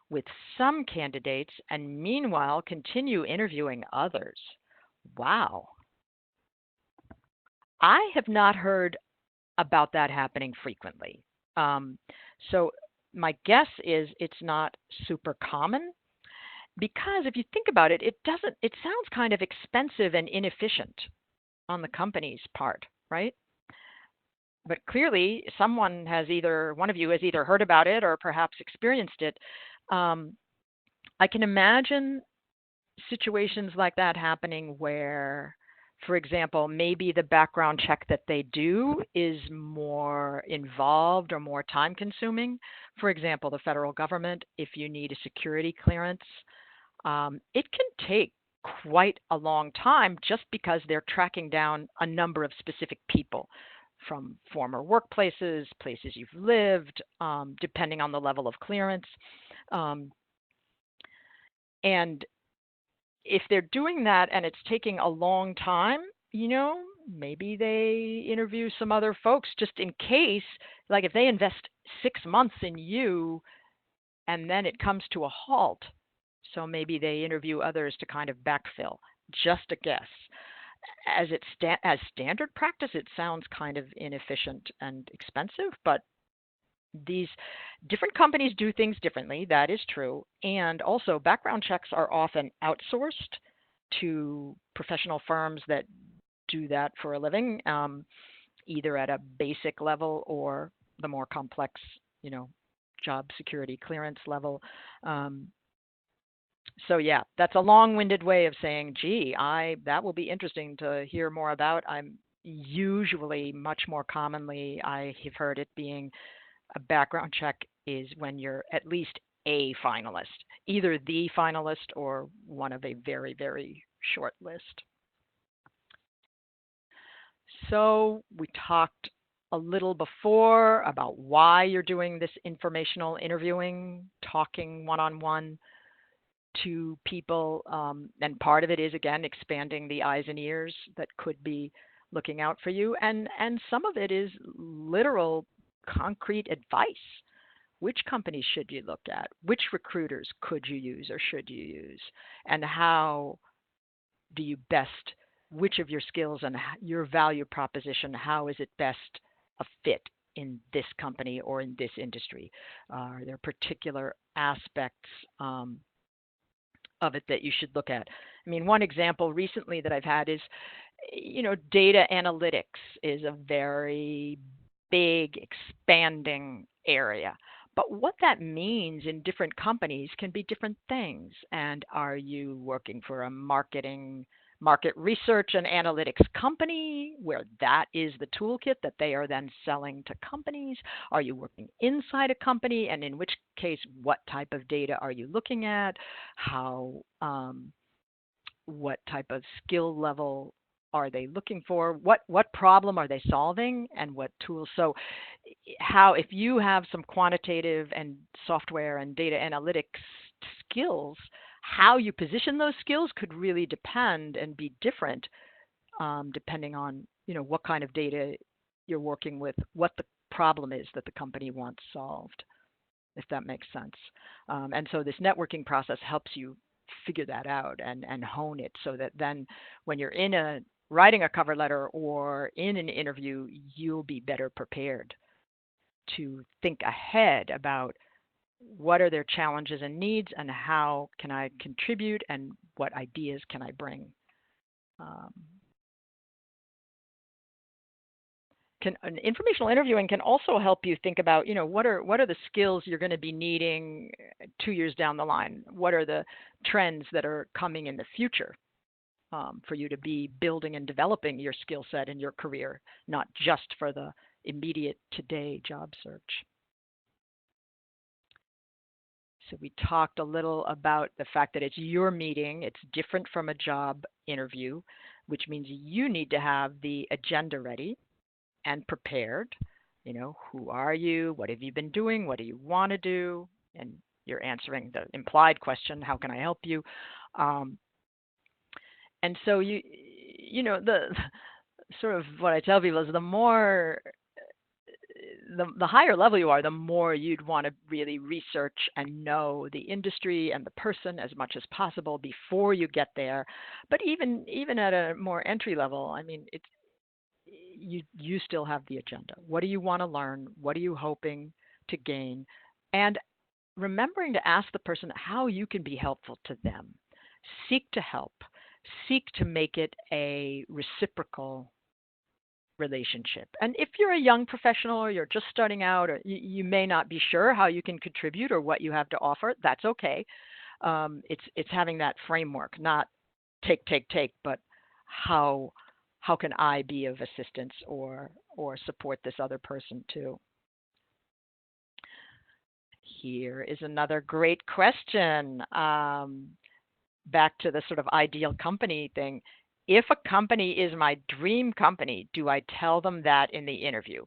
with some candidates and meanwhile continue interviewing others? Wow. I have not heard about that happening frequently. So my guess is it's not super common, because if you think about it, it sounds kind of expensive and inefficient on the company's part, right? But clearly one of you has either heard about it or perhaps experienced it. I can imagine situations like that happening where, for example, maybe the background check that they do is more involved or more time consuming. For example, the federal government, if you need a security clearance, it can take quite a long time just because they're tracking down a number of specific people from former workplaces, places you've lived, depending on the level of clearance. And if they're doing that and it's taking a long time, maybe they interview some other folks just in case, like if they invest 6 months in you and then it comes to a halt. So maybe they interview others to kind of backfill. Just a guess. As standard practice, it sounds kind of inefficient and expensive, but these different companies do things differently. That is true. And also, background checks are often outsourced to professional firms that do that for a living, either at a basic level or the more complex, job security clearance level. So yeah, that's a long-winded way of saying, gee, that will be interesting to hear more about. I'm usually, much more commonly, I have heard it being a background check is when you're at least a finalist, either the finalist or one of a very, very short list. So we talked a little before about why you're doing this informational interviewing, talking one-on-one to people. And part of it is, again, expanding the eyes and ears that could be looking out for you. And some of it is literal concrete advice. Which companies should you look at? Which recruiters could you use or should you use? And how do you best, which of your skills and your value proposition, how is it best a fit in this company or in this industry? Are there particular aspects of it that you should look at? I mean, one example recently that I've had is, data analytics is a very big, expanding area. But what that means in different companies can be different things. And are you working for a market research and analytics company where that is the toolkit that they are then selling to companies? Are you working inside a company? And in which case, what type of data are you looking at? What type of skill level are they looking for? What problem are they solving, and what tools? So if you have some quantitative and software and data analytics skills, how you position those skills could really depend and be different depending on what kind of data you're working with, what the problem is that the company wants solved, if that makes sense. And so this networking process helps you figure that out and hone it so that then when you're writing a cover letter or in an interview, you'll be better prepared to think ahead about what are their challenges and needs and how can I contribute and what ideas can I bring. Informational interviewing can also help you think about, what are the skills you're going to be needing 2 years down the line? What are the trends that are coming in the future for you to be building and developing your skill set in your career, not just for the immediate today job search. So we talked a little about the fact that it's your meeting. It's different from a job interview, which means you need to have the agenda ready and prepared. Who are you? What have you been doing? What do you want to do? And you're answering the implied question, how can I help you? And so the sort of what I tell people is the higher level you are, the more you'd want to really research and know the industry and the person as much as possible before you get there. But even at a more entry level, I mean, you still have the agenda. What do you want to learn? What are you hoping to gain? And remembering to ask the person how you can be helpful to them. Seek to help. Seek to make it a reciprocal relationship. And if you're a young professional or you're just starting out, or you may not be sure how you can contribute or what you have to offer, that's okay. It's having that framework, not take, but how can I be of assistance or support this other person too? Here is another great question. Back to the sort of ideal company thing. If a company is my dream company, do I tell them that in the interview?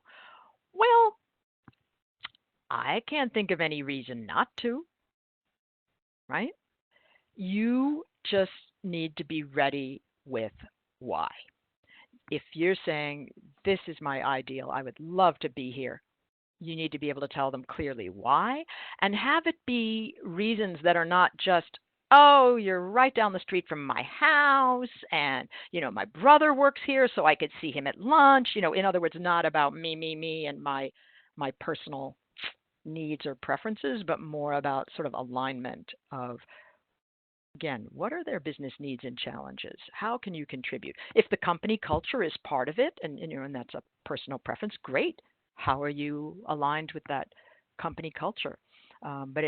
Well, I can't think of any reason not to, right? You just need to be ready with why. If you're saying, this is my ideal, I would love to be here, you need to be able to tell them clearly why and have it be reasons that are not just, oh, you're right down the street from my house and, my brother works here so I could see him at lunch. In other words, not about me and my personal needs or preferences, but more about sort of alignment of, again, what are their business needs and challenges? How can you contribute? If the company culture is part of it and that's a personal preference, great. How are you aligned with that company culture? But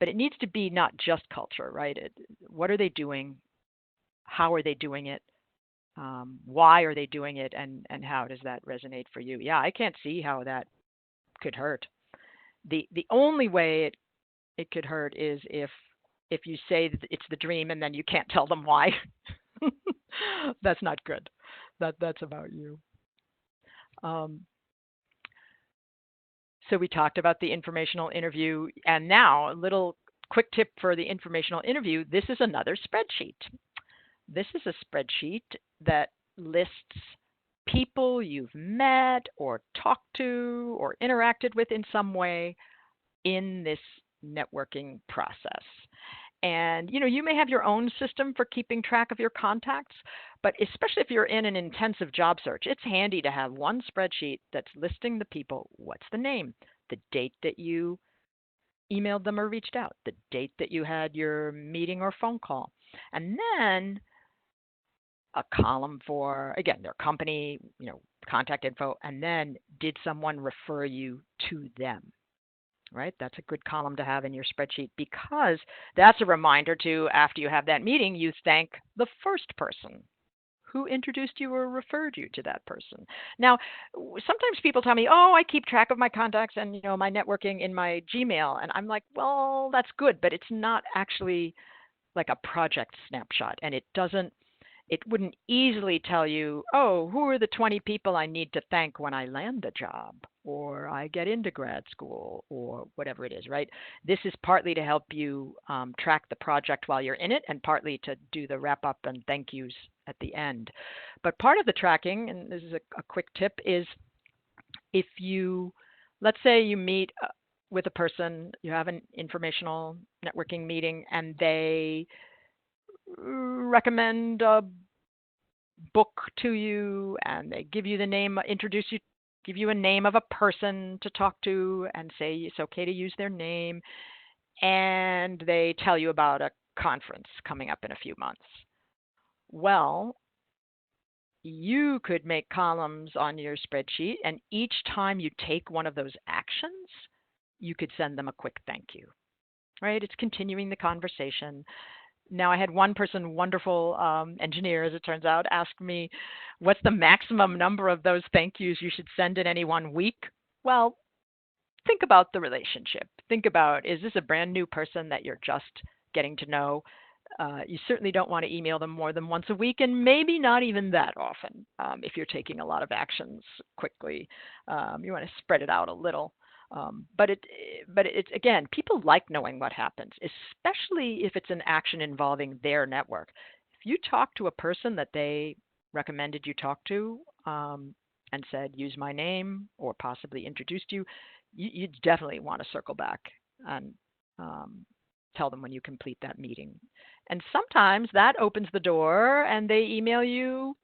it needs to be not just culture, right? What are they doing? How are they doing it? Why are they doing it? And how does that resonate for you? Yeah, I can't see how that could hurt. The only way it could hurt is if you say that it's the dream and then you can't tell them why. That's not good. That's about you. Um, so we talked about the informational interview, and now a little quick tip for the informational interview. This is another spreadsheet. This is a spreadsheet that lists people you've met or talked to or interacted with in some way in this networking process. And you may have your own system for keeping track of your contacts, but especially if you're in an intensive job search, it's handy to have one spreadsheet that's listing the people. What's the name? The date that you emailed them or reached out, the date that you had your meeting or phone call. And then a column for, again, their company, contact info, and then did someone refer you to them? Right? That's a good column to have in your spreadsheet because that's a reminder to, after you have that meeting, you thank the first person who introduced you or referred you to that person. Now, sometimes people tell me, oh, I keep track of my contacts and my networking in my Gmail. And I'm like, well, that's good, but it's not actually like a project snapshot. And it wouldn't easily tell you, oh, who are the 20 people I need to thank when I land the job or I get into grad school or whatever it is, right? This is partly to help you track the project while you're in it and partly to do the wrap up and thank yous at the end. But part of the tracking, and this is a quick tip, is if let's say you meet with a person, you have an informational networking meeting, and they recommend a book to you and they give you the name, give you a name of a person to talk to and say it's okay to use their name, and they tell you about a conference coming up in a few months. Well, you could make columns on your spreadsheet, and each time you take one of those actions, you could send them a quick thank you, right? It's continuing the conversation. Now, I had one person, wonderful engineer, as it turns out, ask me, what's the maximum number of those thank yous you should send in any one week? Well, think about the relationship. Think about, is this a brand new person that you're just getting to know? You certainly don't want to email them more than once a week, and maybe not even that often if you're taking a lot of actions quickly. You want to spread it out a little. But it's again, people like knowing what happens, especially if it's an action involving their network. If you talk to a person that they recommended you talk to and said, use my name, or possibly introduced you, you definitely want to circle back and tell them when you complete that meeting. And sometimes that opens the door and they email you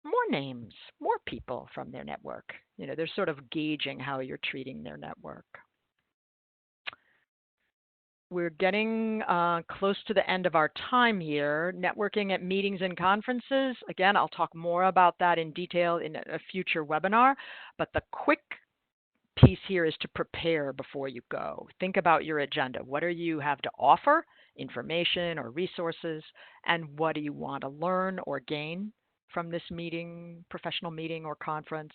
more names, more people from their network. They're sort of gauging how you're treating their network. We're getting close to the end of our time here. Networking at meetings and conferences. Again, I'll talk more about that in detail in a future webinar, but the quick piece here is to prepare before you go. Think about your agenda. What do you have to offer, information or resources, and what do you want to learn or gain from this meeting, professional meeting or conference?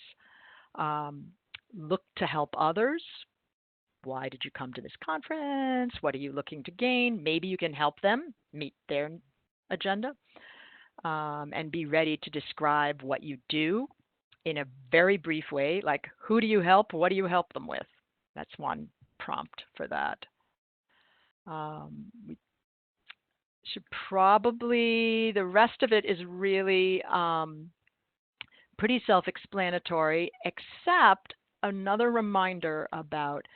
Look to help others. Why did you come to this conference? What are you looking to gain? Maybe you can help them meet their agenda, and be ready to describe what you do in a very brief way, like who do you help? What do you help them with? That's one prompt for that. We should probably, the rest of it is really pretty self-explanatory, except another reminder about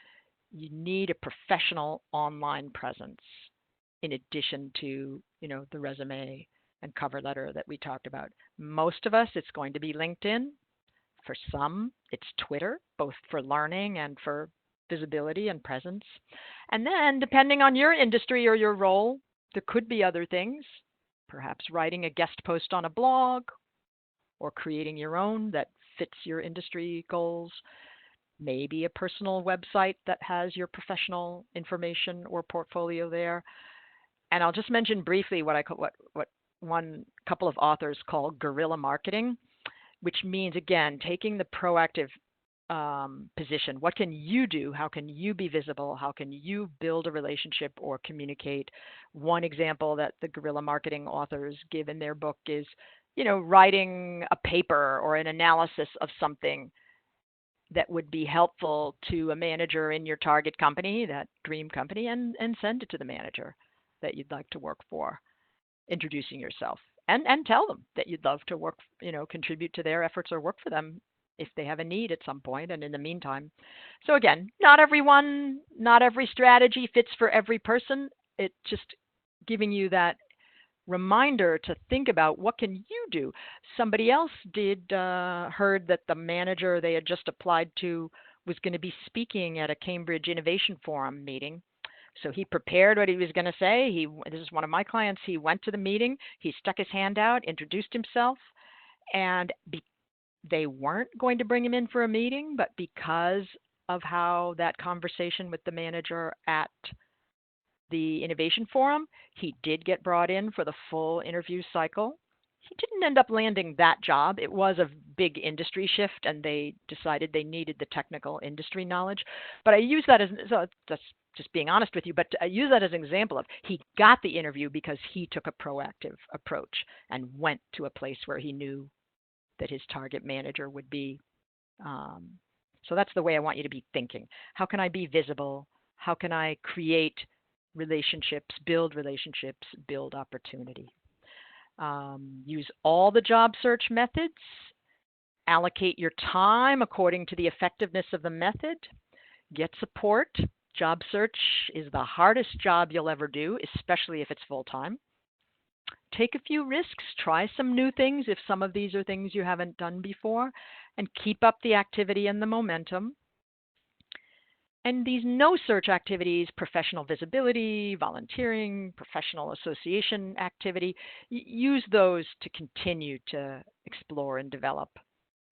you need a professional online presence in addition to, the resume and cover letter that we talked about. Most of us, it's going to be LinkedIn. For some, it's Twitter, both for learning and for visibility and presence. And then, depending on your industry or your role, there could be other things, perhaps writing a guest post on a blog or creating your own that fits your industry goals, maybe a personal website that has your professional information or portfolio there. And I'll just mention briefly what one couple of authors call guerrilla marketing, which means, again, taking the proactive position. What can you do? How can you be visible? How can you build a relationship or communicate? One example that the guerrilla marketing authors give in their book is writing a paper or an analysis of something that would be helpful to a manager in your target company, that dream company, and send it to the manager that you'd like to work for, introducing yourself. And tell them that you'd love to work, contribute to their efforts or work for them if they have a need at some point and in the meantime. So again, not every strategy fits for every person. It's just giving you that reminder to think about what can you do. Somebody else heard that the manager they had just applied to was going to be speaking at a Cambridge Innovation Forum meeting. So he prepared what he was going to say. This is one of my clients. He went to the meeting. He stuck his hand out, introduced himself, and they weren't going to bring him in for a meeting, but because of how that conversation with the manager at the Innovation Forum, he did get brought in for the full interview cycle. He didn't end up landing that job. It was a big industry shift, and they decided they needed the technical industry knowledge. But I use that so that's just being honest with you, but I use that as an example of he got the interview because he took a proactive approach and went to a place where he knew that his target manager would be. So that's the way I want you to be thinking. How can I be visible? How can I create relationships, build opportunity? Use all the job search methods. Allocate your time according to the effectiveness of the method. Get support. Job search is the hardest job you'll ever do, especially if it's full-time. Take a few risks. Try some new things if some of these are things you haven't done before, and keep up the activity and the momentum. And these no-search activities, professional visibility, volunteering, professional association activity, use those to continue to explore and develop.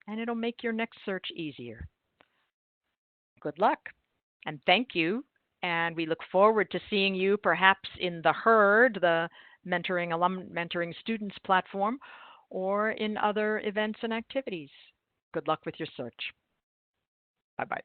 And it'll make your next search easier. Good luck, and thank you. And we look forward to seeing you perhaps in the HERD, the Mentoring Students platform, or in other events and activities. Good luck with your search. Bye-bye.